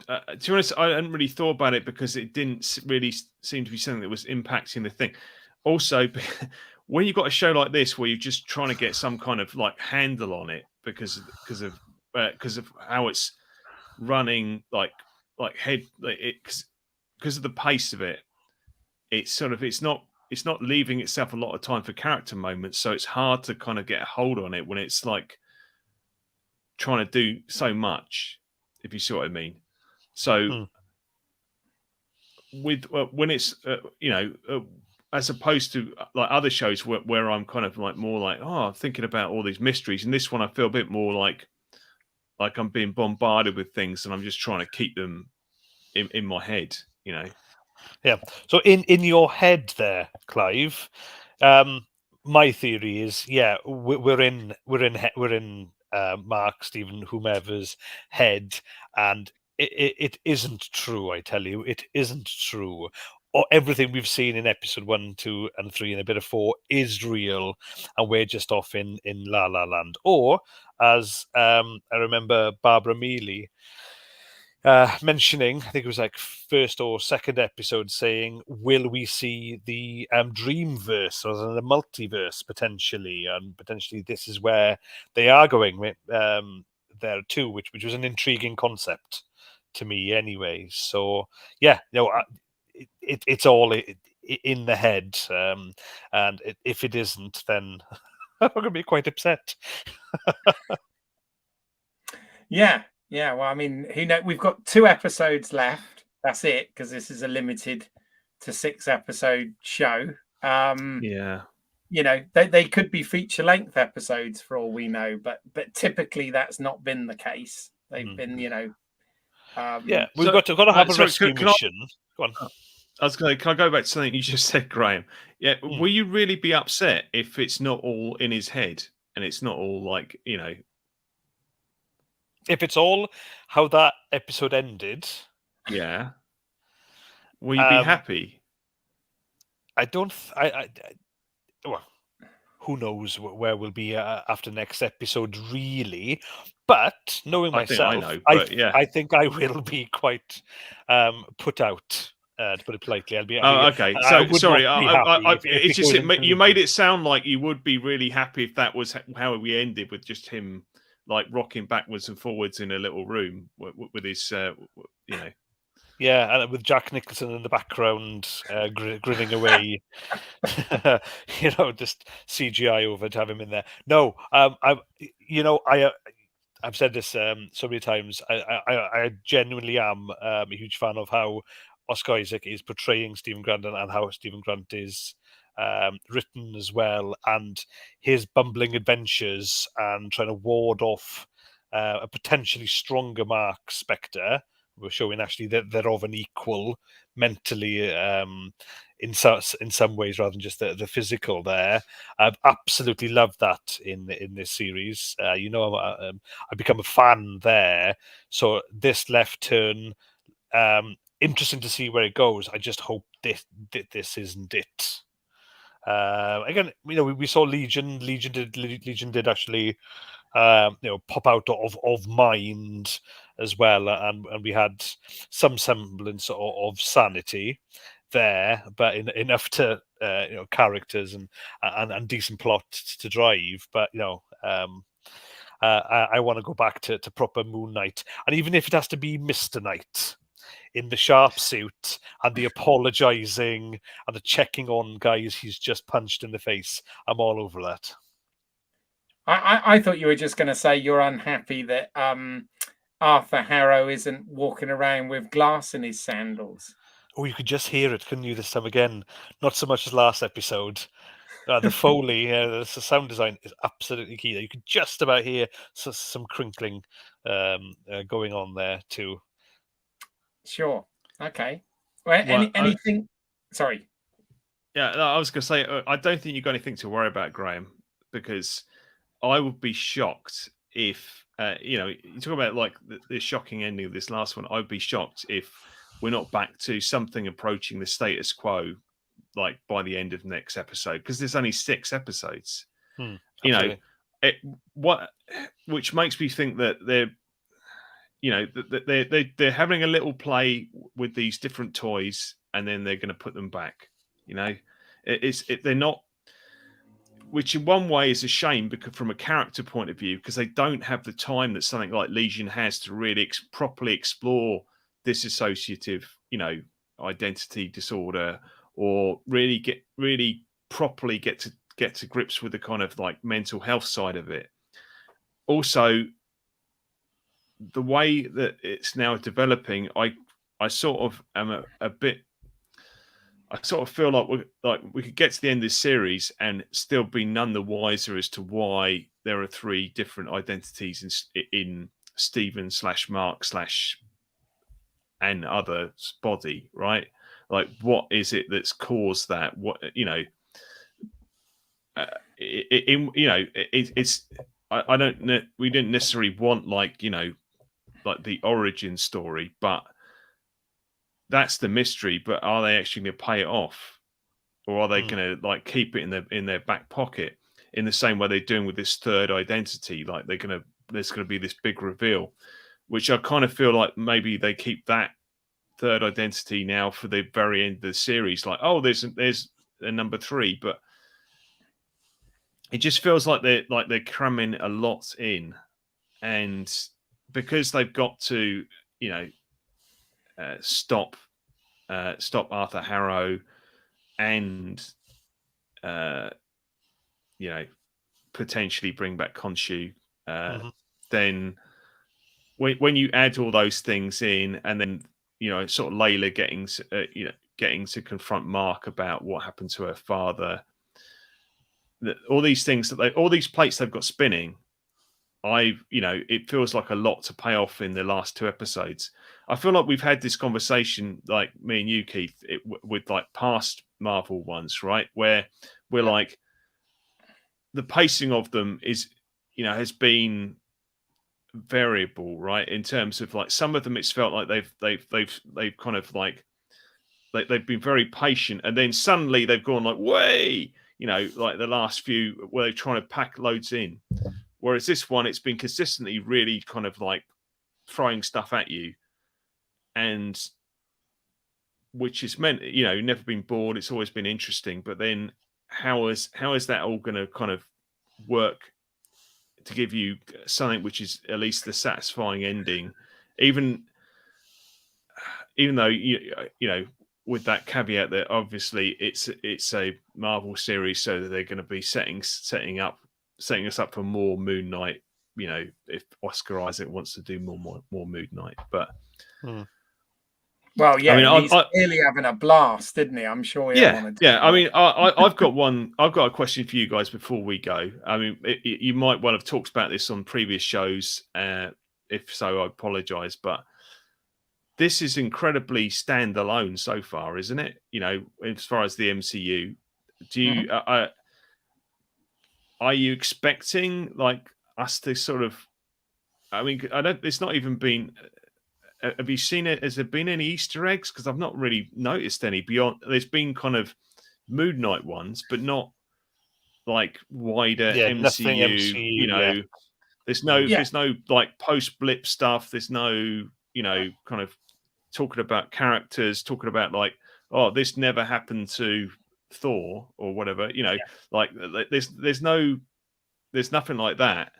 be honest, I hadn't really thought about it because it didn't really seem to be something that was impacting the thing. Also, when you've got a show like this where you're just trying to get some kind of like handle on it because of how it's running, like head, because of the pace of it, it's not leaving itself a lot of time for character moments, so it's hard to kind of get a hold on it when it's like trying to do so much, if you see what I mean. So with when it's as opposed to like other shows where I'm kind of like more like, oh, thinking about all these mysteries, and this one I feel a bit more like I'm being bombarded with things and I'm just trying to keep them in my head, you know. Yeah. So in your head there, Clive, my theory is, yeah, we're in Mark, Stephen, whomever's head, and it isn't true. I tell you, it isn't true. Or everything we've seen in episode 1, 2, and 3, and a bit of 4 is real, and we're just off in La La Land. Or, as I remember Barbara Mealy mentioning, I think it was like first or second episode, saying, will we see the Dreamverse or the multiverse potentially? And potentially this is where they are going there too, which was an intriguing concept to me anyway. So yeah, it's all in the head. And if it isn't, then I'm going to be quite upset. Yeah. Well, I mean, who knows? We've got 2 episodes left. That's it, because this is a limited to 6 episode show. Yeah. You know, they could be feature length episodes for all we know, but typically that's not been the case. They've been, you know. Yeah, we've got to have a rescue mission. Go on. I was going to, can I go back to something you just said, Graham? Yeah, will you really be upset if it's not all in his head and it's not all like, you know? If it's all how that episode ended, yeah, will you be happy? I don't. Well, who knows where we'll be after next episode, really? But knowing myself, I know, but yeah, I think I will be quite put out. To put it politely, I'll be. Okay. So sorry, it's just you made it sound like you would be really happy if that was how we ended, with just him like rocking backwards and forwards in a little room with his, you know. Yeah, and with Jack Nicholson in the background, grinning away, you know, just CGI over to have him in there. No, I've said this so many times. I genuinely am a huge fan of how Oscar Isaac is portraying Stephen Grant and how Stephen Grant is written as well, and his bumbling adventures and trying to ward off a potentially stronger Mark Spector. We're showing actually that they're of an equal mentally in some ways, rather than just the physical there. I've absolutely loved that in this series. I've become a fan there. So this left turn, interesting to see where it goes. I just hope this isn't it. Again, we saw Legion. Legion did actually, pop out of mind as well, and we had some semblance of sanity there, but enough to characters and decent plot to drive. But I want to go back to proper Moon Knight, and even if it has to be Mr. Knight in the sharp suit and the apologising and the checking on guys he's just punched in the face, I'm all over that. I thought you were just going to say you're unhappy that Arthur Harrow isn't walking around with glass in his sandals. Oh, you could just hear it, couldn't you, this time again? Not so much as last episode. The Foley, the sound design is absolutely key. You could just about hear some crinkling going on there too. Sure. Okay. Well, anything? Sorry. Yeah, I was going to say, I don't think you've got anything to worry about, Graham, because I would be shocked if, you talk about like the shocking ending of this last one. I'd be shocked if we're not back to something approaching the status quo, like by the end of next episode, because there's only 6 episodes. Which makes me think that they're having a little play with these different toys, and then they're going to put them back. They're not, which in one way is a shame because from a character point of view, because they don't have the time that something like Legion has to really properly explore dissociative, identity disorder, or really properly get to grips with the kind of like mental health side of it. Also, the way that it's now developing, I sort of am a bit. I sort of feel like we could get to the end of this series and still be none the wiser as to why there are 3 different identities in Stephen / Mark / and others' body, right? Like, what is it that's caused that? What it's. I don't know. We didn't necessarily want like the origin story, but that's the mystery. But are they actually going to pay it off, or are they going to like keep it in their back pocket in the same way they're doing with this third identity? Like there's going to be this big reveal, which I kind of feel like maybe they keep that third identity now for the very end of the series. Like, oh, there's a number 3, but it just feels like they're cramming a lot in, and because they've got to stop Arthur Harrow and potentially bring back Khonshu, then when you add all those things in, and then sort of Layla getting to confront Mark about what happened to her father, all these things all these plates they've got spinning, it feels like a lot to pay off in the last 2 episodes. I feel like we've had this conversation, like me and you, Keith, with like past Marvel ones, right? Where we're like, the pacing of them is, has been variable, right? In terms of like some of them, it's felt like they've kind of like they've been very patient, and then suddenly they've gone like way, like the last few where they're trying to pack loads in. Whereas this one, it's been consistently really kind of like throwing stuff at you, and which is meant, never been bored. It's always been interesting. But then how is that all going to kind of work to give you something which is at least the satisfying ending, even though with that caveat that obviously it's a Marvel series, so that they're going to be setting us up for more Moon Knight. If Oscar Isaac wants to do more Moon Knight, but well, yeah, he's clearly having a blast, didn't he? I'm sure. I mean, I've got a question for you guys before we go. I mean, you might well have talked about this on previous shows. If so, I apologize, but this is incredibly standalone so far, isn't it? As far as the MCU, do you are you expecting like us to sort of? I mean, it's not even been. Have you seen it? Has there been any Easter eggs? Because I've not really noticed any beyond. There's been kind of Moon Knight ones, but not like wider nothing MCU. MCU, You know, there's no Yeah. there's no like post blip stuff. There's no kind of talking about characters, talking about like, oh, this never happened to Thor or whatever. Like there's nothing like that.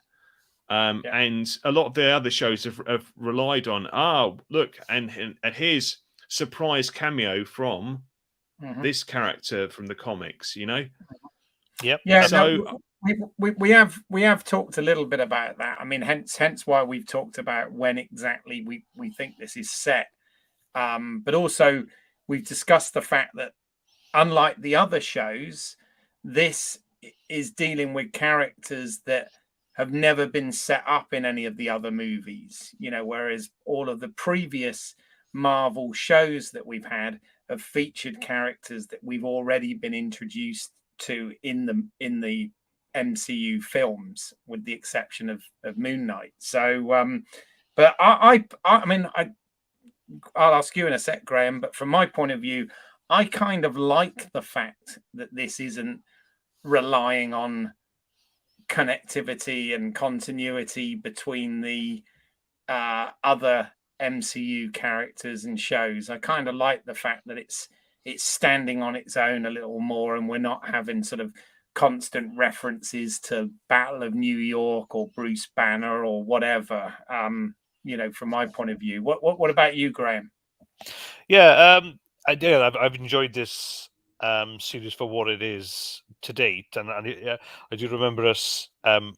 And a lot of the other shows have relied on, look, and here's surprise cameo from this character from the comics, Yep. Yeah. So we have talked a little bit about that. I mean, hence why we've talked about when exactly we think this is set. But also we've discussed the fact that unlike the other shows, this is dealing with characters that have never been set up in any of the other movies, whereas all of the previous Marvel shows that we've had have featured characters that we've already been introduced to in the MCU films, with the exception of Moon Knight. So, but I mean, I'll ask you in a sec, Graham. But from my point of view, I kind of like the fact that this isn't relying on connectivity and continuity between the other MCU characters and shows. I kind of like the fact that it's standing on its own a little more, and we're not having sort of constant references to Battle of New York or Bruce Banner or whatever. From my point of view, what about you, Graham? Yeah, I did. I've enjoyed this series for what it is to date, and I do remember us, or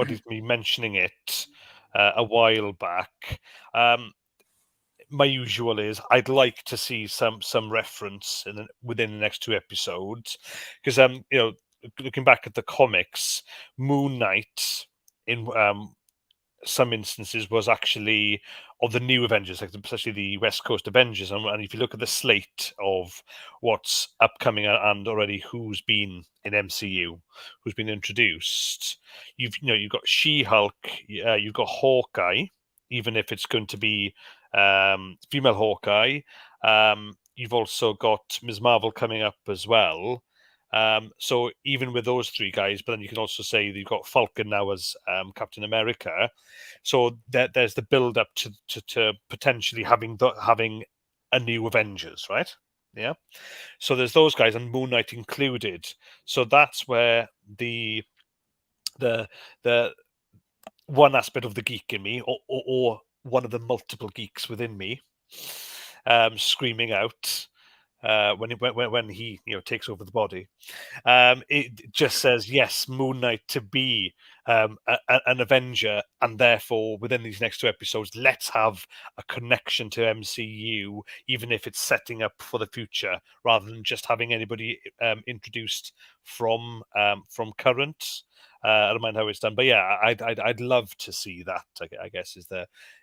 at least me mentioning it a while back. My usual is I'd like to see some reference within the next 2 episodes, because looking back at the comics, Moon Knight in some instances was actually of the new Avengers, like especially the West Coast Avengers. And if you look at the slate of what's upcoming and already who's been in MCU, who's been introduced, you've got She-Hulk, you've got Hawkeye, even if it's going to be female Hawkeye. You've also got Ms. Marvel coming up as well. So even with those 3 guys, but then you can also say that you've got Falcon now as Captain America. So there's the build up to potentially having a new Avengers, right? Yeah. So there's those guys, and Moon Knight included. So that's where the one aspect of the geek in me, or one of the multiple geeks within me, screaming out when he takes over the body. It just says, yes, Moon Knight to be an Avenger, and therefore within these next 2 episodes, let's have a connection to MCU, even if it's setting up for the future, rather than just having anybody introduced from current. I don't mind how it's done, but yeah, I'd love to see that. I guess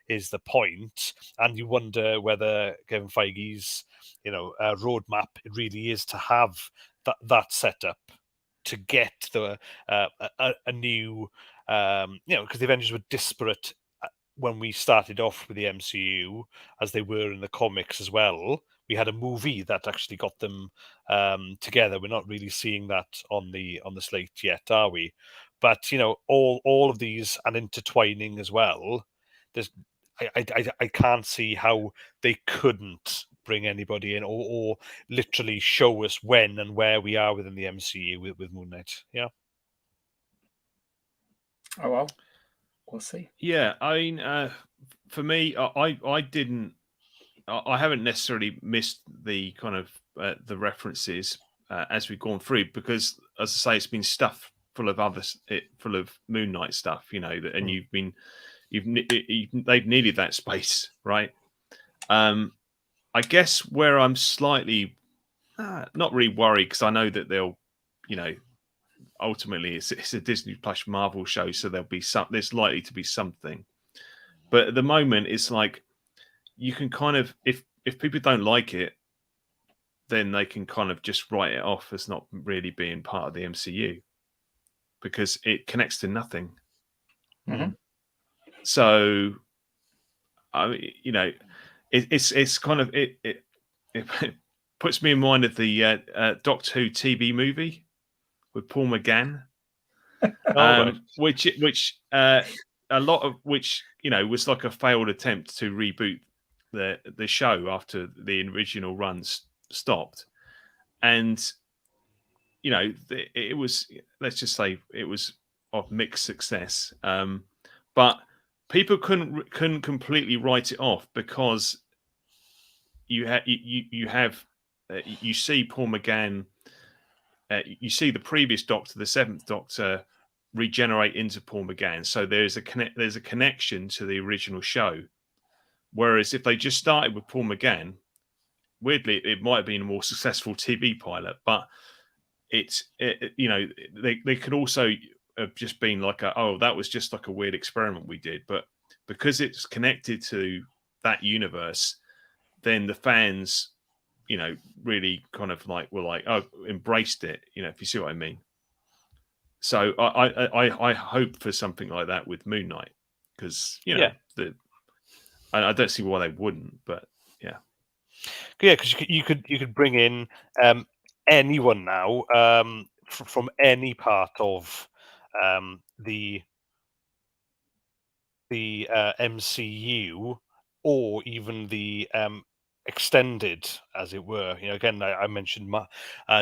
is the point, and you wonder whether Kevin Feige's roadmap it really is to have that setup to get a new because the Avengers were disparate when we started off with the MCU, as they were in the comics as well. We had a movie that actually got them together. We're not really seeing that on the slate yet, are we? But all of these and intertwining as well. I can't see how they couldn't bring anybody in, or literally show us when and where we are within the MCU with Moon Knight. Yeah. Oh well, we'll see. Yeah, I mean, for me, I didn't. I haven't necessarily missed the kind of the references as we've gone through, because, as I say, it's been stuff full of Moon Knight stuff, and they've needed that space, right? I guess where I'm slightly not really worried, because I know that they'll, ultimately it's a Disney Plus Marvel show, so there's likely to be something. But at the moment, it's like you can kind of, if people don't like it, then they can kind of just write it off as not really being part of the MCU, because it connects to nothing. Mm-hmm. So, I mean, it's kind of it puts me in mind of the Doctor Who TV movie with Paul McGann, Right. which a lot of which was like a failed attempt to reboot the show after the original runs stopped, and it was, let's just say, it was of mixed success, but people couldn't completely write it off because you see Paul McGann, you see the previous Doctor, the Seventh Doctor, regenerate into Paul McGann, so there's a connection to the original show. Whereas if they just started with Paul McGann, weirdly, it might have been a more successful TV pilot, but they could also have just been like that was just like a weird experiment we did. But because it's connected to that universe, then the fans, really kind of were like, oh, embraced it, if you see what I mean. So I hope for something like that with Moon Knight, because I don't see why they wouldn't, but yeah, because you could bring in anyone now from any part of the MCU, or even the extended, as it were. Again, I mentioned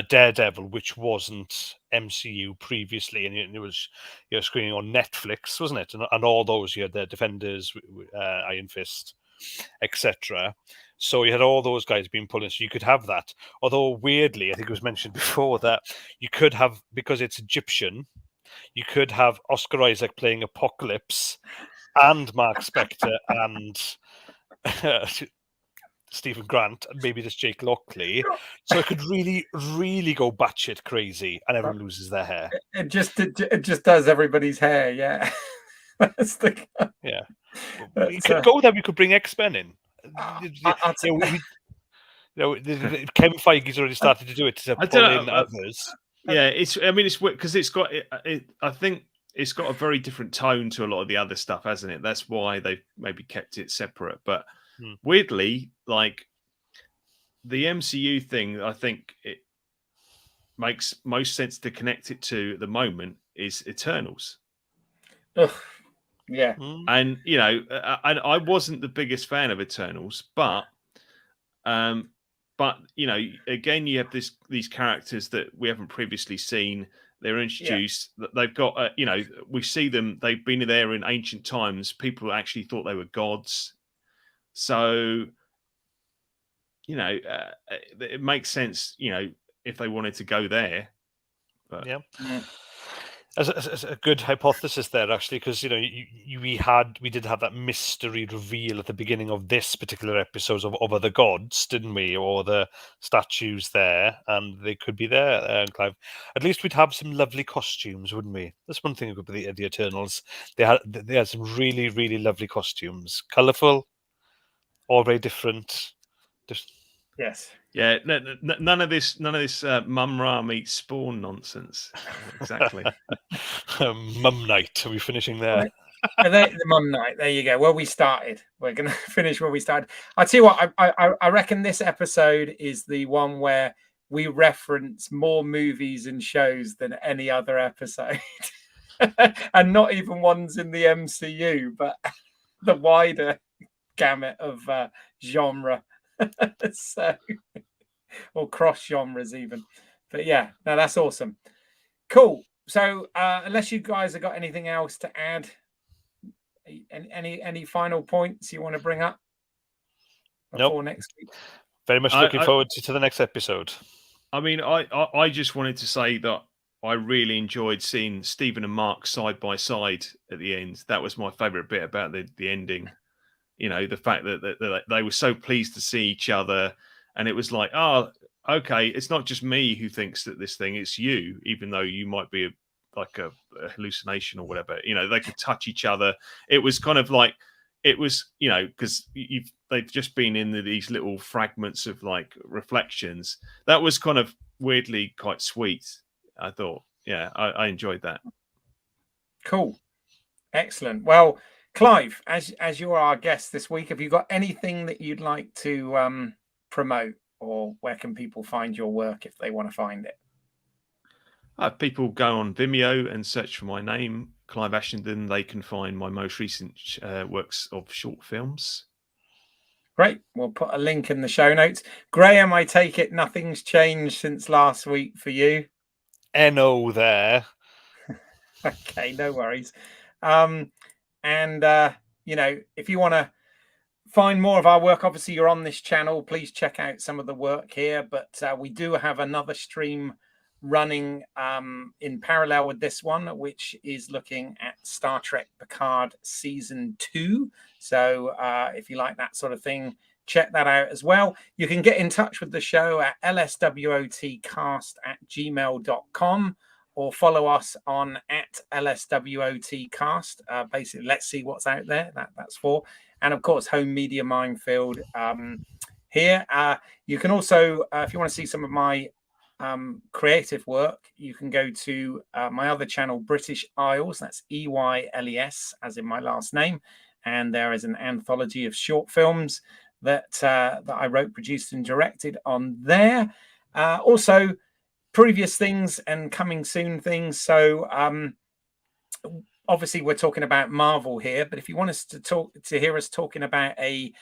Daredevil, which wasn't MCU previously, and it was screening on Netflix, wasn't it? And all those, you had the Defenders, Iron Fist, etc. So you had all those guys being pulled in, so you could have that. Although weirdly, I think it was mentioned before that you could have, because it's Egyptian, you could have Oscar Isaac playing Apocalypse and Mark Spector and Stephen Grant, and maybe this Jake Lockley. So it could really, really go batshit crazy, and everyone loses their hair. It just does everybody's hair, yeah. That's the yeah. You could go there. We could bring X-Men in. Kevin Feige's already started to do it to pull in others. Yeah, it's because it's got. I think it's got a very different tone to a lot of the other stuff, hasn't it? That's why they've maybe kept it separate. But weirdly, like the MCU thing, I think it makes most sense to connect it to at the moment is Eternals. Ugh. Yeah. And I wasn't the biggest fan of Eternals, but again, you have these characters that we haven't previously seen. They're introduced. They've got we see them. They've been there in ancient times. People actually thought they were gods. So it makes sense. If they wanted to go there. But yeah. As a good hypothesis there, actually, because we did have that mystery reveal at the beginning of this particular episode of other gods, didn't we? Or the statues there, and they could be there, Clive. At least we'd have some lovely costumes, wouldn't we? That's one thing about the Eternals. They had some really, really lovely costumes, colourful, all very different. Yes. Yeah, none of this Mum-Ra meets Spawn nonsense. Exactly. Mum Night. Are we finishing there? The Mum Night. There you go. Well, we started. We're going to finish where we started. I tell you what, I reckon this episode is the one where we reference more movies and shows than any other episode. And not even ones in the MCU, but the wider gamut of genre. So, or cross genres even. But yeah, no, that's awesome. Cool. So unless you guys have got anything else to add, any final points you want to bring up before next week? Very much looking forward to the next episode. I mean, I just wanted to say that I really enjoyed seeing Stephen and Mark side by side at the end. That was my favourite bit about the ending. The fact that they were so pleased to see each other, and it was like, oh, okay, it's not just me who thinks that this thing, it's you, even though you might be like a hallucination or whatever. They could touch each other. It was kind of like, it was, because they've just been in these little fragments of like reflections. That was kind of weirdly quite sweet, I thought. Yeah, I enjoyed that. Cool. Excellent. Well, Clive, as you're our guest this week, have you got anything that you'd like to promote or where can people find your work if they want to find it? If people go on Vimeo and search for my name, Clive Ashendon, they can find my most recent works of short films. Great. We'll put a link in the show notes. Graham, I take it nothing's changed since last week for you. NO there. Okay, no worries. You know, if you want to find more of our work, obviously you're on this channel, please check out some of the work here. But we do have another stream running in parallel with this one, which is looking at Star Trek Picard Season 2. So if you like that sort of thing, check that out as well. You can get in touch with the show at lswotcast@gmail.com or follow us on @LSWOTcast. Basically, let's see what's out there. That's for. And of course, Home Media Minefield here. You can also, if you want to see some of my creative work, you can go to my other channel, British Isles. That's EYLES, as in my last name. And there is an anthology of short films that I wrote, produced, and directed on there. Also, previous things and coming soon things. So obviously we're talking about Marvel here, but if you want us to hear us talking about a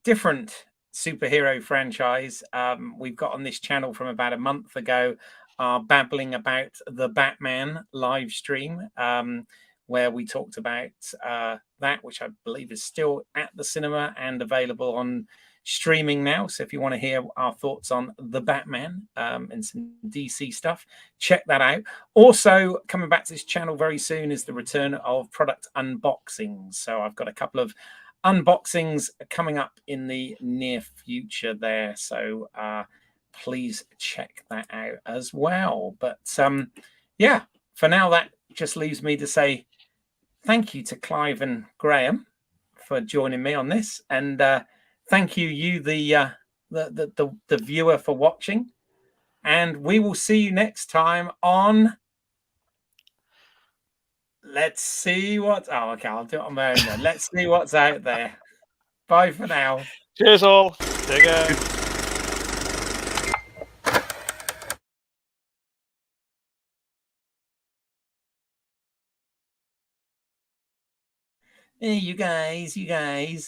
different superhero franchise, we've got on this channel from about a month ago, babbling about the Batman live stream, where we talked about that, which I believe is still at the cinema and available on streaming now. So if you want to hear our thoughts on the Batman and some DC stuff, check that out. Also coming back to this channel very soon is the return of product unboxings. So I've got a couple of unboxings coming up in the near future there. So please check that out as well. But yeah, for now, that just leaves me to say thank you to Clive and Graham for joining me on this. And thank you, the viewer, for watching. And we will see you next time on Let's See What... Oh, okay, I'll do it on my own then. Let's see what's out there. Bye for now. Cheers all. Take care. Hey, you guys.